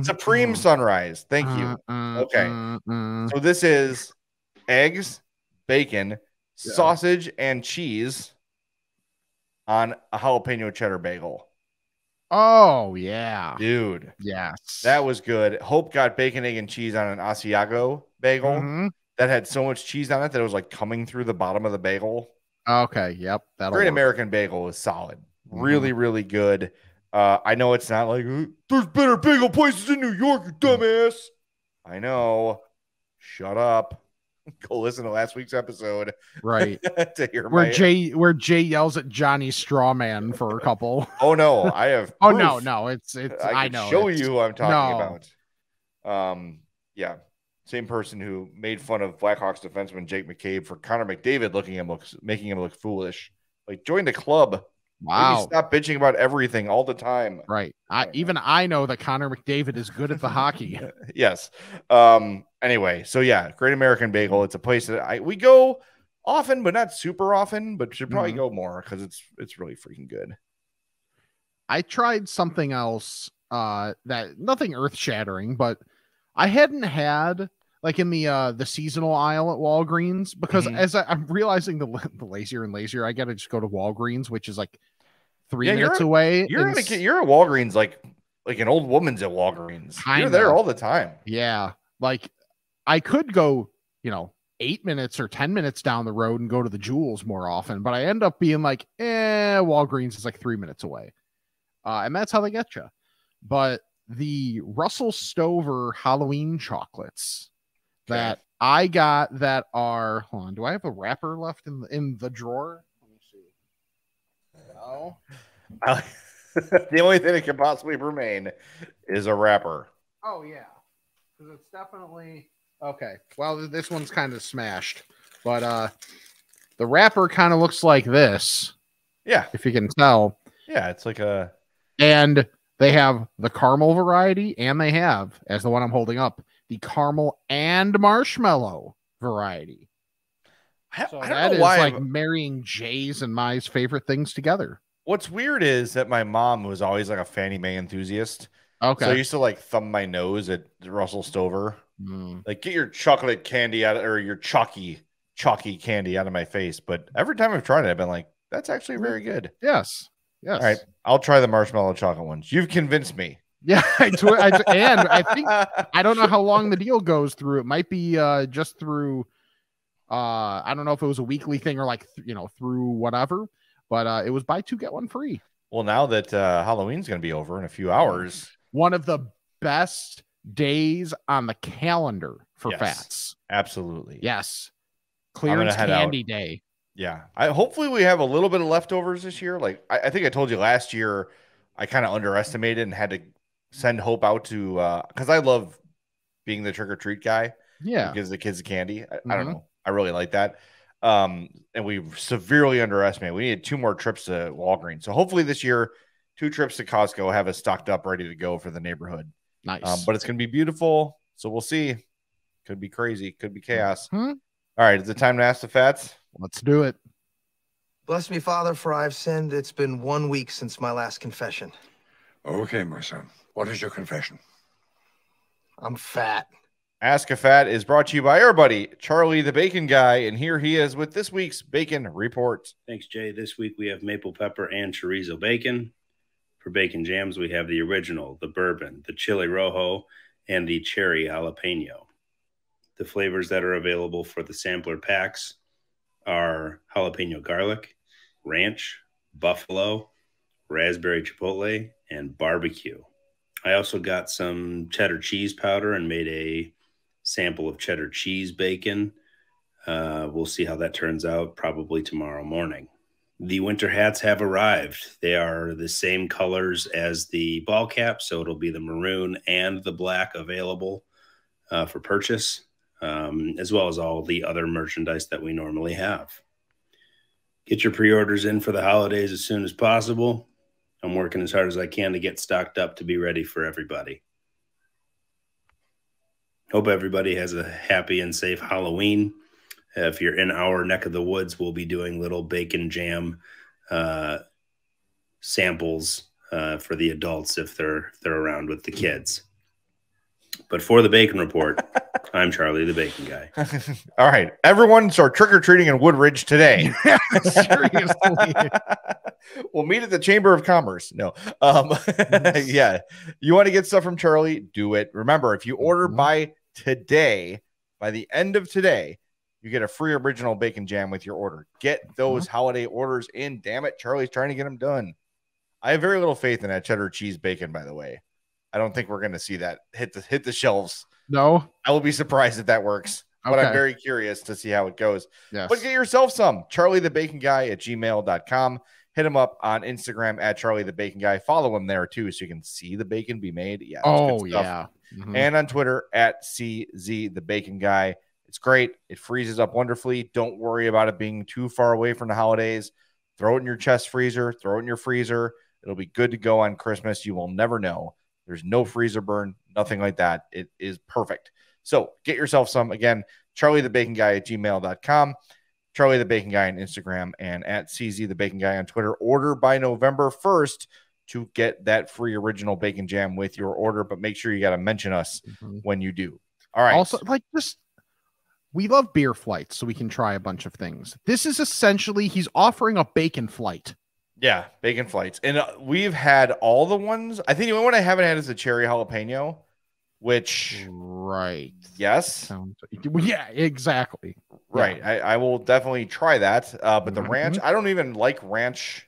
Supreme Sunrise. Thank you. Okay. So this is eggs, bacon, sausage and cheese on a jalapeno cheddar bagel. Oh yeah, Dude. yes, That was good. Hope got bacon, egg, and cheese on an Asiago bagel that had so much cheese on it that it was like coming through the bottom of the bagel. Okay, yep, that'll Great work. American bagel is solid. Really, really good. I know it's not like there's better bagel places in New York, you dumbass. I know. Shut up. Go listen to last week's episode. Right. To hear where Jay yells at Johnny Strawman for a couple. Oh no, I have Oh proof. no, it's I know. Show you who I'm talking about. Yeah. Same person who made fun of Blackhawks defenseman Jake McCabe for Connor McDavid making him look foolish. Like, join the club. Wow. Maybe stop bitching about everything all the time. Right. I know that Connor McDavid is good at the hockey. Yes. Anyway, so yeah, Great American Bagel. It's a place that we go often, but not super often, but should probably go more because it's really freaking good. I tried something else that nothing earth shattering, but I hadn't had like in the seasonal aisle at Walgreens, because as I'm realizing the lazier and lazier I got to just go to Walgreens, which is like 3 minutes away. You're at Walgreens like an old woman's at Walgreens. You're there all the time. Yeah. Like I could go, 8 minutes or 10 minutes down the road and go to the Jewels more often, but I end up being like, Walgreens is like 3 minutes away. And that's how they get you. But the Russell Stover Halloween chocolates that I got that are, hold on, do I have a wrapper left in the drawer? Let me see. No. The only thing that can possibly remain is a wrapper. Oh yeah, because it's definitely okay. Well, this one's kind of smashed, but the wrapper kind of looks like this. Yeah, if you can tell. Yeah, it's like a. And they have the caramel variety, and they have, as the one I'm holding up, the caramel and marshmallow variety. So I don't know why like marrying Jay's and my favorite things together. What's weird is that my mom was always like a Fannie Mae enthusiast. Okay. So I used to like thumb my nose at Russell Stover. Like, get your chocolate candy out, or your chalky candy out of my face. But every time I've tried it, I've been like, that's actually very good. Yes. Yes. All right. I'll try the marshmallow chocolate ones. You've convinced me. Yeah. And I think, I don't know how long the deal goes through. It might be just through, I don't know if it was a weekly thing or like, through whatever, but it was buy two, get one free. Well, now that Halloween's going to be over in a few hours. One of the best days on the calendar for fats. Absolutely. Yes. Clearance candy day. Yeah. Hopefully we have a little bit of leftovers this year. Like I think I told you last year, I kind of underestimated and had to send Hope out to, because I love being the trick or treat guy. Yeah. Gives the kids candy. I don't know. I really like that. And we severely underestimated. We needed 2 more trips to Walgreens. So hopefully this year, 2 trips to Costco, have us stocked up, ready to go for the neighborhood. Nice. But it's going to be beautiful. So we'll see. Could be crazy. Could be chaos. All right. Is it time to ask the fats? Let's do it. Bless me, Father, for I've sinned. It's been 1 week since my last confession. Okay, my son. What is your confession? I'm fat. Ask a Fat is brought to you by our buddy, Charlie the Bacon Guy, and here he is with this week's Bacon Report. Thanks, Jay. This week we have maple pepper and chorizo bacon. For bacon jams, we have the original, the bourbon, the chili rojo, and the cherry jalapeno. The flavors that are available for the sampler packs are jalapeno garlic, ranch, buffalo, raspberry chipotle, and barbecue. I also got some cheddar cheese powder and made a sample of cheddar cheese bacon. We'll see how that turns out probably tomorrow morning. The winter hats have arrived. They are the same colors as the ball cap, so it'll be the maroon and the black available for purchase, as well as all the other merchandise that we normally have. Get your pre-orders in for the holidays as soon as possible. I'm working as hard as I can to get stocked up to be ready for everybody. Hope everybody has a happy and safe Halloween. If you're in our neck of the woods, we'll be doing little bacon jam samples for the adults if they're around with the kids. But for the bacon report, I'm Charlie the Bacon Guy. All right. Everyone start trick-or-treating in Woodridge today. Seriously. We'll meet at the Chamber of Commerce. No. Yeah. You want to get stuff from Charlie? Do it. Remember, if you order by today, by the end of today, you get a free original bacon jam with your order. Get those holiday orders in. Damn it. Charlie's trying to get them done. I have very little faith in that cheddar cheese bacon, by the way. I don't think we're going to see that hit the shelves. No. I will be surprised if that works. But I'm very curious to see how it goes. Yes. But get yourself some. CharlieTheBaconGuy@gmail.com. Hit him up on Instagram @CharlieTheBaconGuy. Follow him there too, so you can see the bacon be made. Yeah. Oh, yeah. And on Twitter @CZTheBaconGuy. It's great. It freezes up wonderfully. Don't worry about it being too far away from the holidays. Throw it in your chest freezer. Throw it in your freezer. It'll be good to go on Christmas. You will never know. There's no freezer burn, nothing like that. It is perfect. So get yourself some. Again, CharlieTheBaconGuy@gmail.com. Charlie the Bacon Guy on Instagram and @CZTheBaconGuy on Twitter. Order by November 1st to get that free original bacon jam with your order, but make sure you got to mention us when you do. All right. Also, we love beer flights, so we can try a bunch of things. This is essentially, he's offering a bacon flight. Yeah, bacon flights. And we've had all the ones. I think the only one I haven't had is the cherry jalapeno, which... Right. Yes. Yeah, exactly. Right. Yeah. I will definitely try that. But the ranch, I don't even like ranch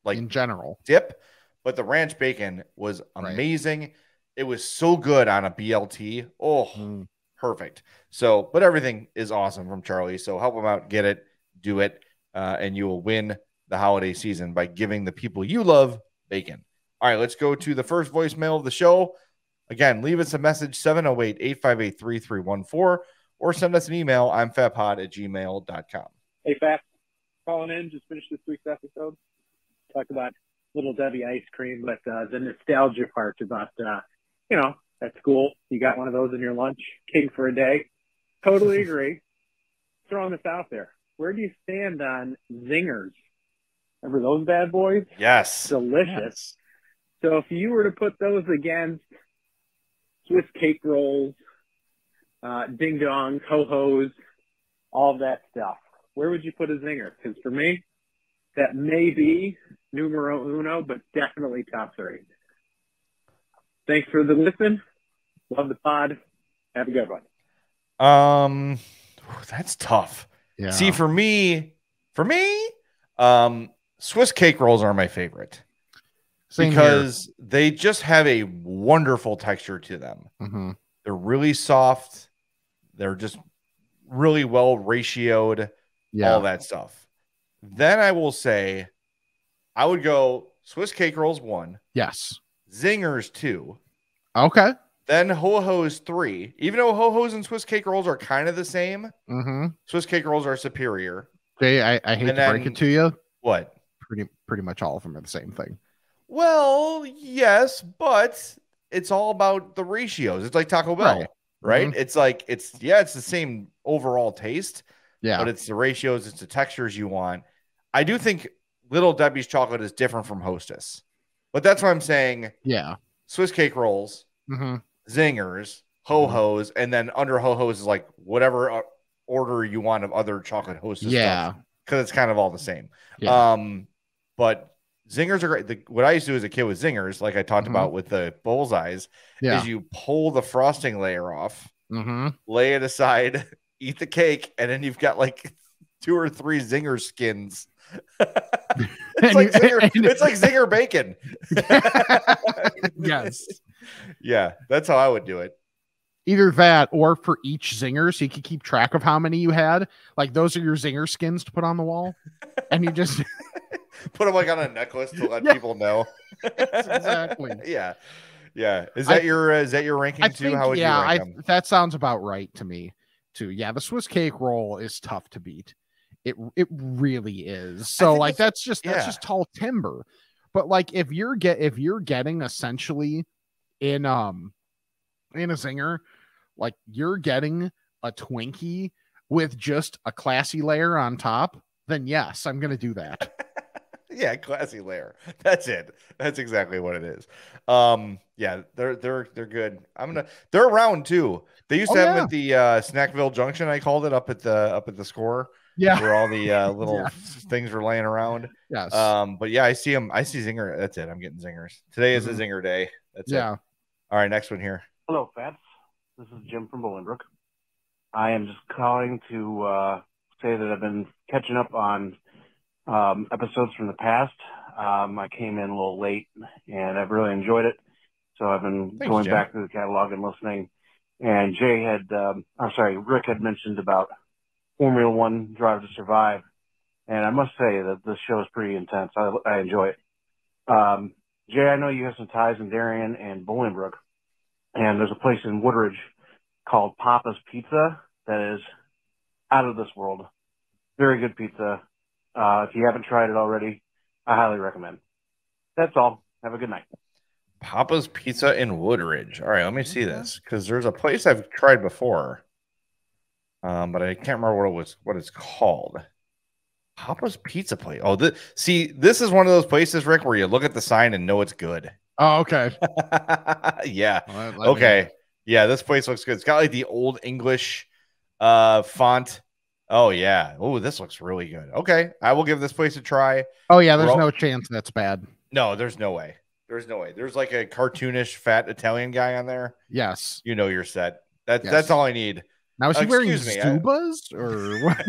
like in general dip, but the ranch bacon was amazing. Right. It was so good on a BLT. Oh, perfect. So, but everything is awesome from Charlie. So help him out, get it, do it, and you will win the holiday season by giving the people you love bacon. All right, let's go to the first voicemail of the show. Again, leave us a message, 708-858-3314, or send us an email. I'm fatpod@gmail.com. Hey, Fat. Calling in. Just finished this week's episode. Talked about Little Debbie ice cream, but the nostalgia part about, at school, you got one of those in your lunch, king for a day. Totally agree. Throwing this out there. Where do you stand on zingers? Remember those bad boys? Yes. Delicious. Yes. So if you were to put those against Swiss cake rolls, ding dongs, ho-hos, all of that stuff, where would you put a zinger? Because for me, that may be numero uno, but definitely top three. Thanks for the listen. Love the pod. Have a good one. That's tough. Yeah. See, for me, Swiss cake rolls are my favorite. Same because they just have a wonderful texture to them. They're really soft. They're just really well ratioed. Yeah. All that stuff. Then I will say I would go Swiss cake rolls 1. Yes. Zingers 2. Okay. Then ho-hos 3. Even though ho-hos and Swiss cake rolls are kind of the same, Swiss cake rolls are superior. Jay, I hate to break it to you. What? Pretty much all of them are the same thing. Well, yes, but it's all about the ratios. It's like Taco Bell, right? It's like it's the same overall taste. Yeah, but it's the ratios, it's the textures you want. I do think Little Debbie's chocolate is different from Hostess, but that's what I'm saying. Yeah, Swiss cake rolls, zingers, ho-hos, and then under ho-hos is like whatever order you want of other chocolate Hostess. Yeah, because it's kind of all the same. Yeah. But zingers are great. What I used to do as a kid with zingers, like I talked about with the bullseyes, is you pull the frosting layer off, lay it aside, eat the cake, and then you've got like 2 or 3 zinger skins. It's like zinger bacon. Yes. Yeah, that's how I would do it. Either that or for each zinger, so you can keep track of how many you had. Like those are your zinger skins to put on the wall. And you just put them like on a necklace to let people know. Exactly. Yeah. Yeah. Is that your ranking too? How would you rank them? That sounds about right to me too. Yeah, the Swiss cake roll is tough to beat. It really is. So like that's just tall timber. But like if you're getting essentially in a zinger, like you're getting a Twinkie with just a classy layer on top, then yes, I'm gonna do that. Yeah, classy layer. That's it. That's exactly what it is. Yeah, they're good. They're around too. They used to have them at the Snackville Junction, I called it, up at the score. Yeah. Where all the little things were laying around. Yes. But yeah, I see them. I see Zinger. That's it. I'm getting Zingers. Today is a Zinger day. That's it. All right, next one here. Hello, Fats. This is Jim from Bolingbrook. I am just calling to say that I've been catching up on episodes from the past. I came in a little late, and I've really enjoyed it. So I've been going back through the catalog and listening. And Rick had mentioned about Formula One Drive to Survive, and I must say that this show is pretty intense. I enjoy it. Jay, I know you have some ties in Darien and Bolingbrook, and there's a place in Woodridge called Papa's Pizza that is out of this world. Very good pizza. If you haven't tried it already, I highly recommend. That's all. Have a good night. Papa's Pizza in Woodridge. All right, let me see this, because there's a place I've tried before, but I can't remember what it's called. Papa's Pizza Place. Oh, this is one of those places, Rick, where you look at the sign and know it's good. Oh, okay. Yeah. Okay. Yeah, this place looks good. It's got like the old English font. Oh, yeah. Oh, this looks really good. Okay. I will give this place a try. Oh, yeah. There's no chance that's bad. No, there's no way. There's no way. There's like a cartoonish fat Italian guy on there. Yes. You know you're set. That's all I need. Now, is he wearing Zubas or what?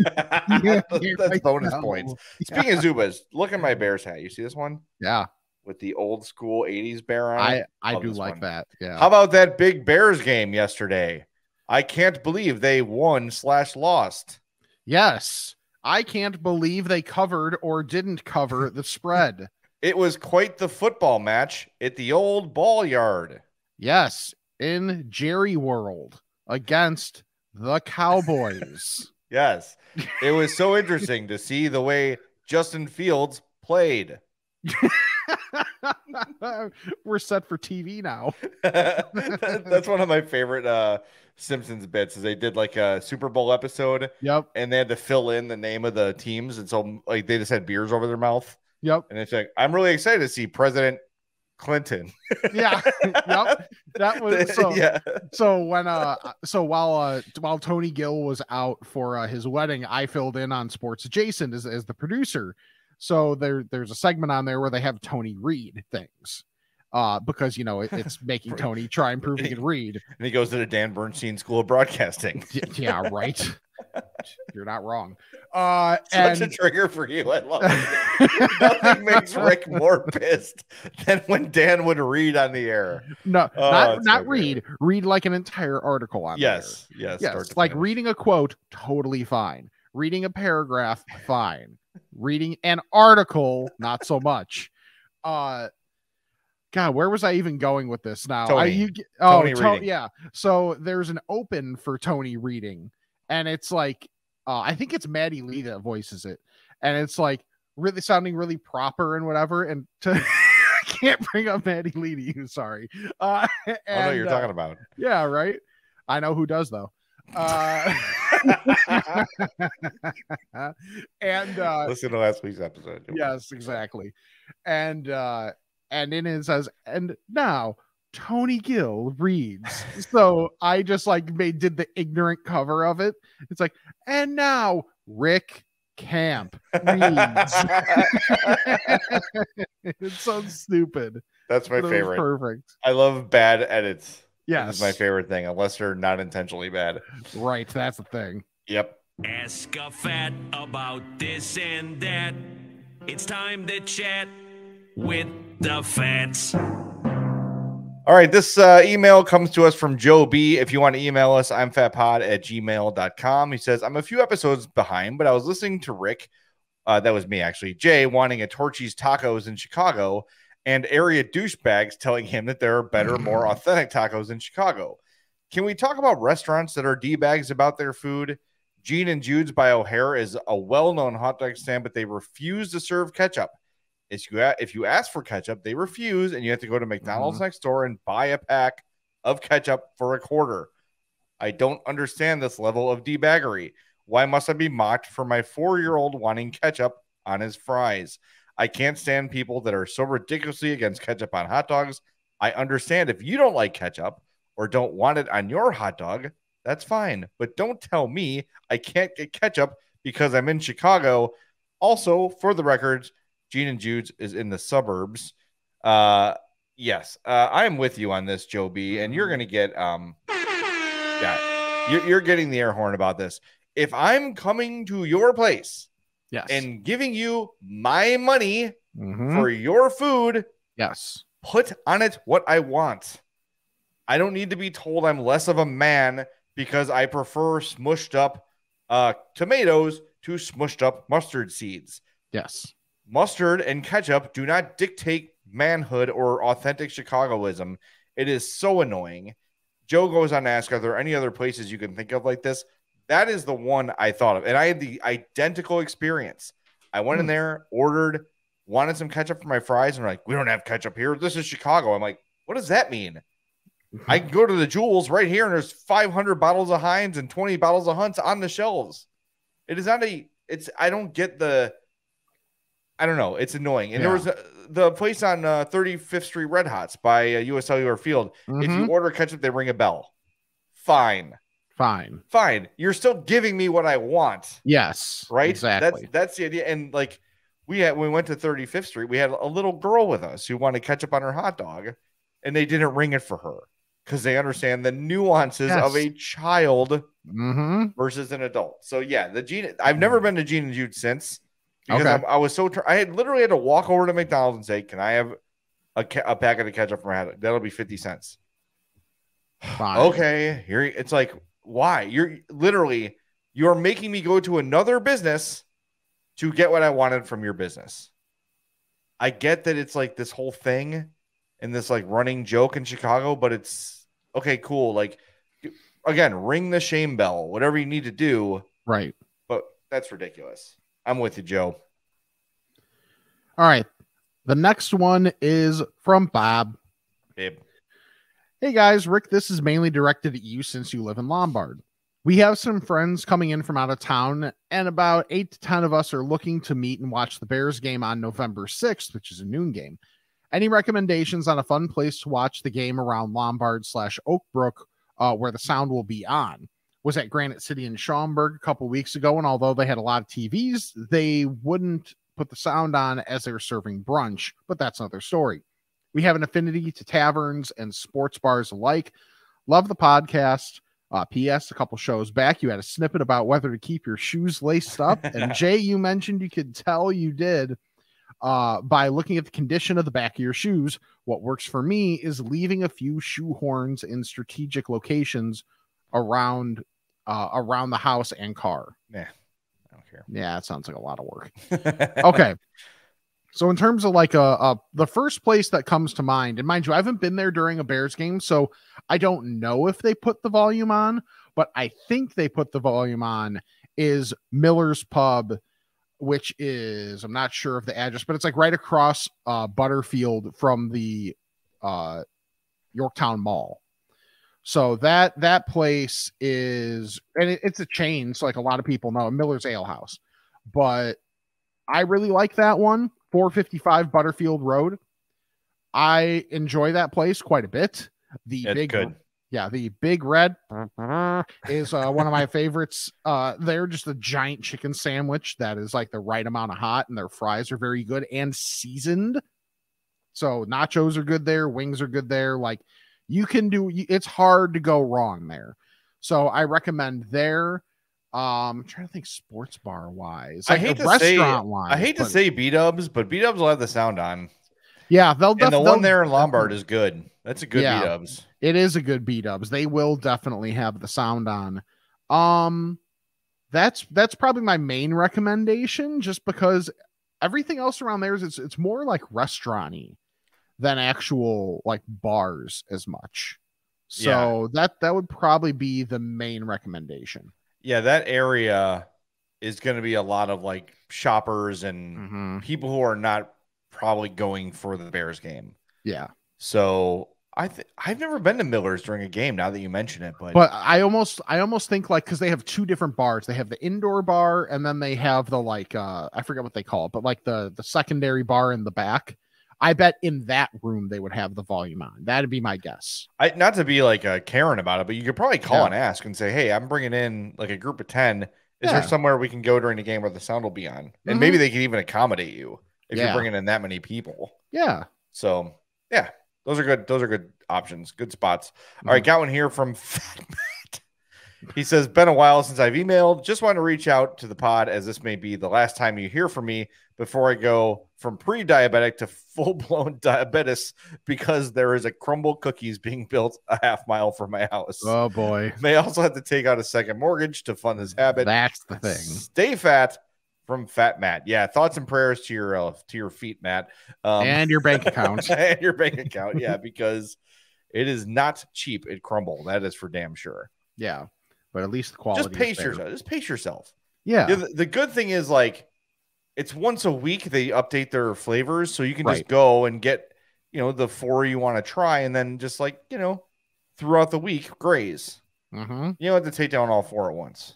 That's bonus points. Speaking of Zubas, look at my Bears hat. You see this one? Yeah. With the old school 80s bear on it. I do like that. Yeah. How about that big Bears game yesterday? I can't believe they won/lost. Yes. I can't believe they covered or didn't cover the spread. It was quite the football match at the old ball yard. Yes. In Jerry World against the Cowboys. Yes. It was so interesting to see the way Justin Fields played. We're set for TV now. That's one of my favorite Simpsons bits, is they did like a Super Bowl episode. Yep. And they had to fill in the name of the teams. And so like they just had beers over their mouth. Yep. And it's like, I'm really excited to see President Clinton. Yeah. Yep. That was so. Yeah. So when while Tony Gill was out for his wedding, I filled in on Sports Adjacent as the producer. So there's a segment on there where they have Tony read things. Because it's making Tony try and prove he can read. And he goes to the Dan Bernstein School of Broadcasting. Yeah, right. You're not wrong. Such a trigger for you. I love it. Nothing makes Rick more pissed than when Dan would read on the air. No, not read. Great. Read like an entire article on yes, the air. Yes. Like reading a quote, totally fine. Reading a paragraph, fine. Reading an article, not so much. God, where was I even going with this now? Tony Yeah. So there's an open for Tony reading, and it's like, I think it's Maddie Lee that voices it, and it's like really sounding really proper and whatever. And I can't bring up Maddie Lee to you. Sorry. I know you're talking about. Yeah, right. I know who does though. And listen to last week's episode. Yes, exactly. And in it says, and now Tony Gill reads. So I just did the ignorant cover of it. It's like, and now Rick Camp reads. It's so stupid. That's my favorite. Perfect. I love bad edits. Yes. This is my favorite thing, unless they're not intentionally bad. Right. That's the thing. Yep. Ask a fat about this and that. It's time to chat with the fats. All right, this email comes to us from Joe B. If you want to email us, I'm fatpod@gmail.com. He says, I'm a few episodes behind, but I was listening to Rick. That was me, actually. Jay wanting a Torchy's Tacos in Chicago, and area douchebags telling him that there are better, more authentic tacos in Chicago. Can we talk about restaurants that are D-bags about their food? Gene and Jude's by O'Hare is a well-known hot dog stand, but they refuse to serve ketchup. If you ask for ketchup, they refuse, and you have to go to McDonald's next door and buy a pack of ketchup for $0.25. I don't understand this level of debaggery. Why must I be mocked for my 4-year-old wanting ketchup on his fries? I can't stand people that are so ridiculously against ketchup on hot dogs. I understand if you don't like ketchup or don't want it on your hot dog, that's fine. But don't tell me I can't get ketchup because I'm in Chicago. Also, for the record, Gene and Jude's is in the suburbs. Yes, I am with you on this, Joe B. And you're going to get, you're getting the air horn about this. If I'm coming to your place, yes, and giving you my money mm-hmm. for your food, yes, put on it what I want. I don't need to be told I'm less of a man because I prefer smushed up tomatoes to smushed up mustard seeds. Yes. Mustard and ketchup do not dictate manhood or authentic Chicagoism. It is so annoying. Joe goes on to ask, are there any other places you can think of like this? That is the one I thought of. And I had the identical experience. I went in there, ordered, wanted some ketchup for my fries, and like, we don't have ketchup here. This is Chicago. I'm like, what does that mean? I can go to the Jewels right here, and there's 500 bottles of Heinz and 20 bottles of Hunt's on the shelves. It is not I don't get I don't know. It's annoying. And there was the place on 35th Street Red Hots by US Cellular Field. Mm-hmm. If you order ketchup, they ring a bell. Fine. You're still giving me what I want. Yes. Right? Exactly. That's the idea. And like when we went to 35th Street, we had a little girl with us who wanted ketchup on her hot dog, and they didn't ring it for her because they understand the nuances of a child versus an adult. So yeah, I've never been to Gene and Jude since because I was I had literally had to walk over to McDonald's and say, can I have a packet of ketchup for my hot dog? That'll be 50 cents. Fine. Okay. Here it's like, why? You're making me go to another business to get what I wanted from your business. I get that it's like this whole thing and this like running joke in Chicago, but it's okay, cool. Like again, ring the shame bell, whatever you need to do. Right. But that's ridiculous. I'm with you, Joe. All right. The next one is from Bob. Babe. Hey guys, Rick, this is mainly directed at you since you live in Lombard. We have some friends coming in from out of town, and about 8 to 10 of us are looking to meet and watch the Bears game on November 6th, which is a noon game. Any recommendations on a fun place to watch the game around Lombard/Oakbrook, where the sound will be on? Was at Granite City in Schaumburg a couple weeks ago, and although they had a lot of TVs, they wouldn't put the sound on as they were serving brunch, but that's another story. We have an affinity to taverns and sports bars alike. Love the podcast. P.S. A couple shows back, you had a snippet about whether to keep your shoes laced up. And Jay, you mentioned you could tell you did by looking at the condition of the back of your shoes. What works for me is leaving a few shoe horns in strategic locations around the house and car. Yeah, I don't care. Yeah, it sounds like a lot of work. Okay. So in terms of like the first place that comes to mind, and mind you, I haven't been there during a Bears game, so I don't know if they put the volume on, but I think they put the volume on, is Miller's Pub, which is, I'm not sure of the address, but it's like right across Butterfield from the Yorktown Mall. So that place is, and it's a chain, so like a lot of people know Miller's Ale House, but I really like that one. 455 Butterfield Road. I enjoy that place quite a bit. The Big Red is one of my favorites. They're just a giant chicken sandwich that is like the right amount of hot, and their fries are very good and seasoned. So nachos are good there, wings are good there. Like it's hard to go wrong there. So I recommend there. I'm trying to think sports bar wise. Like I hate to say B-dubs, but B-dubs will have the sound on. Yeah, and the one there in Lombard is good. That's a good B-dubs. It is a good B-dubs. They will definitely have the sound on. That's probably my main recommendation, just because everything else around there is it's more like restaurant-y than actual like bars as much. So that would probably be the main recommendation. Yeah, that area is going to be a lot of like shoppers and people who are not probably going for the Bears game. Yeah. So I've never been to Miller's during a game. Now that you mention it, but I almost think like because they have two different bars. They have the indoor bar, and then they have the like I forget what they call it, but like the secondary bar in the back. I bet in that room they would have the volume on. That'd be my guess. Not to be like a Karen about it, but you could probably call and ask and say, "Hey, I'm bringing in like a group of 10. Is there somewhere we can go during the game where the sound will be on?" And maybe they can even accommodate you if you're bringing in that many people. Yeah. So yeah, those are good. Those are good options. Good spots. All right, got one here from Fat Matt. He says, "Been a while since I've emailed. Just want to reach out to the pod as this may be the last time you hear from me before I go from pre-diabetic to full-blown diabetes because there is a Crumbl cookies being built a half mile from my house. Oh boy. May also have to take out a second mortgage to fund this habit. That's the thing. Stay fat." From Fat Matt. Yeah, thoughts and prayers to your feet, Matt. And your bank account. And your bank account, yeah, because it is not cheap at Crumbl. That is for damn sure. Yeah, but at least the quality. Just pace yourself. Yeah. The good thing is like it's once a week they update their flavors, so you can just go and get the 4 you want to try, and then just like throughout the week graze. You don't have to take down all 4 at once.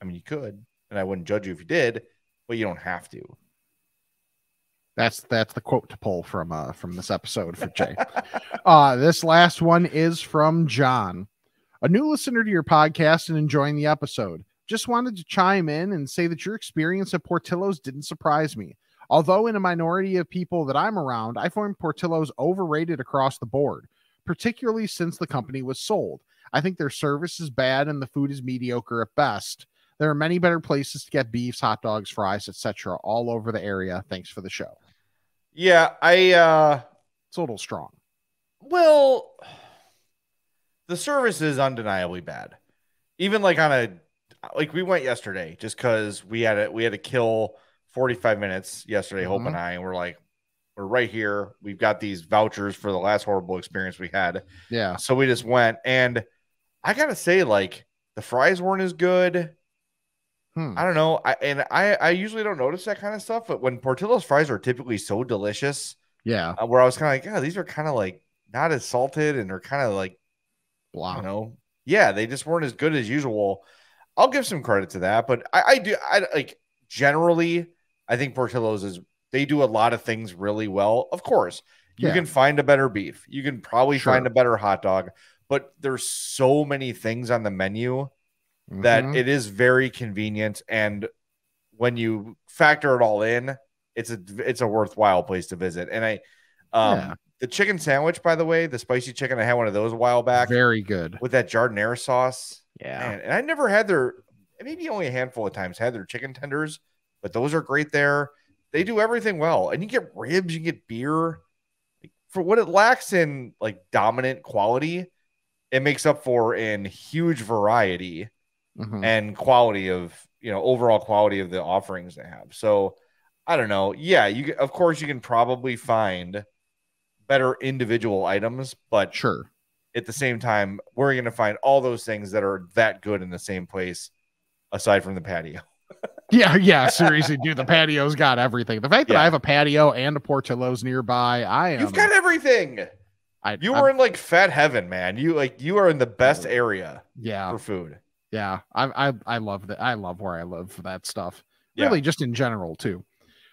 I mean, you could. And I wouldn't judge you if you did, but you don't have to. That's the quote to pull from this episode for Jay. This last one is from John, a new listener to your podcast and enjoying the episode. Just wanted to chime in and say that your experience at Portillo's didn't surprise me. Although in a minority of people that I'm around, I find Portillo's overrated across the board, particularly since the company was sold. I think their service is bad and the food is mediocre at best. There are many better places to get beefs, hot dogs, fries, etc. all over the area. Thanks for the show. Yeah, it's a little strong. Well, the service is undeniably bad. Even like we went yesterday just because we had to kill 45 minutes yesterday, Hope and I, and we're right here. We've got these vouchers for the last horrible experience we had. Yeah. So we just went, and I gotta say, like, the fries weren't as good. I don't know. I usually don't notice that kind of stuff, but when Portillo's fries are typically so delicious, where I was kind of like, yeah, these are kind of like not as salted and they're kind of like, blah. Yeah, they just weren't as good as usual. I'll give some credit to that, but I generally, I think Portillo's they do a lot of things really well. Of course, you can find a better beef. You can probably find a better hot dog, but there's so many things on the menu that it is very convenient, and when you factor it all in, it's a worthwhile place to visit. And the chicken sandwich, by the way, the spicy chicken, I had one of those a while back. Very good with that jardinera sauce. Yeah, man, and I never had maybe only a handful of times had their chicken tenders, but those are great there. They do everything well, and you get ribs, you get beer. For what it lacks in like dominant quality, it makes up for in huge variety. And quality of overall quality of the offerings they have. So I don't know. Yeah, of course you can probably find better individual items, but sure, at the same time, we're going to find all those things that are that good in the same place, aside from the patio. yeah, seriously, dude, the patio's got everything. The fact that I have a patio and a Portillo's nearby, you've got everything. You are in like fat heaven, man. You are in the best area. For food. Yeah, I love that. I love where I live for that stuff. Really, just in general too.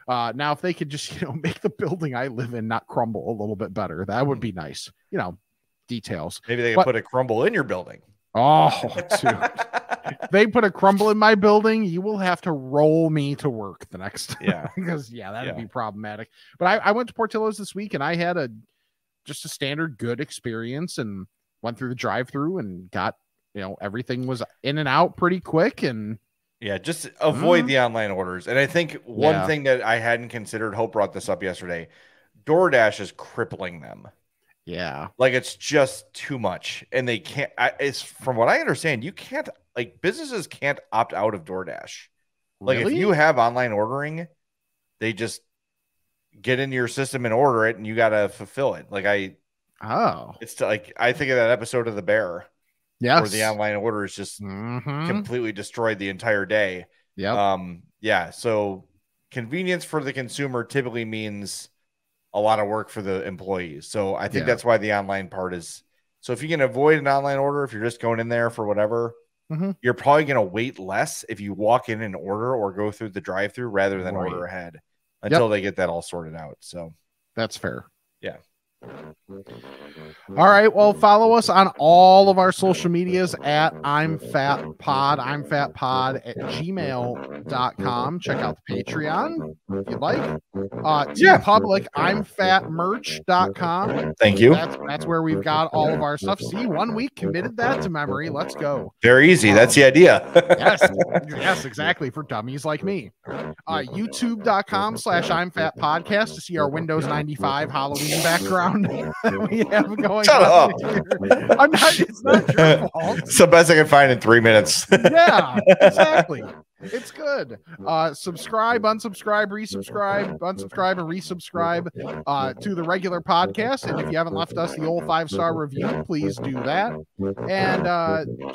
Now, if they could just make the building I live in not crumble a little bit better, that would be nice. Details. Maybe they could put a Crumbl in your building. Oh, dude. If they put a Crumbl in my building, you will have to roll me to work the next time. Yeah, because that'd be problematic. But I went to Portillo's this week and I had just a standard good experience and went through the drive-through and got. Everything was in and out pretty quick, and just avoid the online orders. And I think one thing that I hadn't considered, Hope brought this up yesterday, DoorDash is crippling them. Yeah. Like it's just too much. And they can't, it's from what I understand, you can't businesses can't opt out of DoorDash. Like if you have online ordering, they just get into your system and order it and you got to fulfill it. It's like, I think of that episode of The Bear. Yes. Where the online orders just completely destroyed the entire day. Yeah. So convenience for the consumer typically means a lot of work for the employees. So I think Yeah. that's why the online part is. So if you can avoid an online order, if you're just going in there for whatever, you're probably going to wait less if you walk in and order or go through the drive-through rather than order ahead until they get that all sorted out. So that's fair. Yeah. All right. Well, follow us on all of our social medias at I'm Fat Pod. I'm Fat Pod at gmail.com. Check out the Patreon if you'd like. Public, I'm fatmerch.com. Thank you. That's where we've got all of our stuff. See, 1 week committed that to memory. Let's go. Very easy. That's the idea. Yes, exactly. For dummies like me. YouTube.com/I'm Fat Podcast to see our Windows 95 Halloween background we have going. Shut up. I'm not, it's not your fault. It's the best I can find in 3 minutes. Yeah, exactly. It's good. Subscribe, unsubscribe, resubscribe, unsubscribe, and resubscribe to the regular podcast. And if you haven't left us the old 5-star review, please do that. And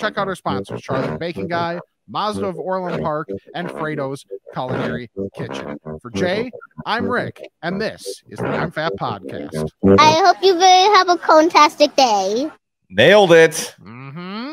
check out our sponsors, Charlie the Bacon Guy, Mazda of Orland Park, and Frato's Culinary Kitchen. For Jay, I'm Rick, and this is the I'm Fat Podcast. I hope you have a fantastic day. Nailed it. Mm-hmm.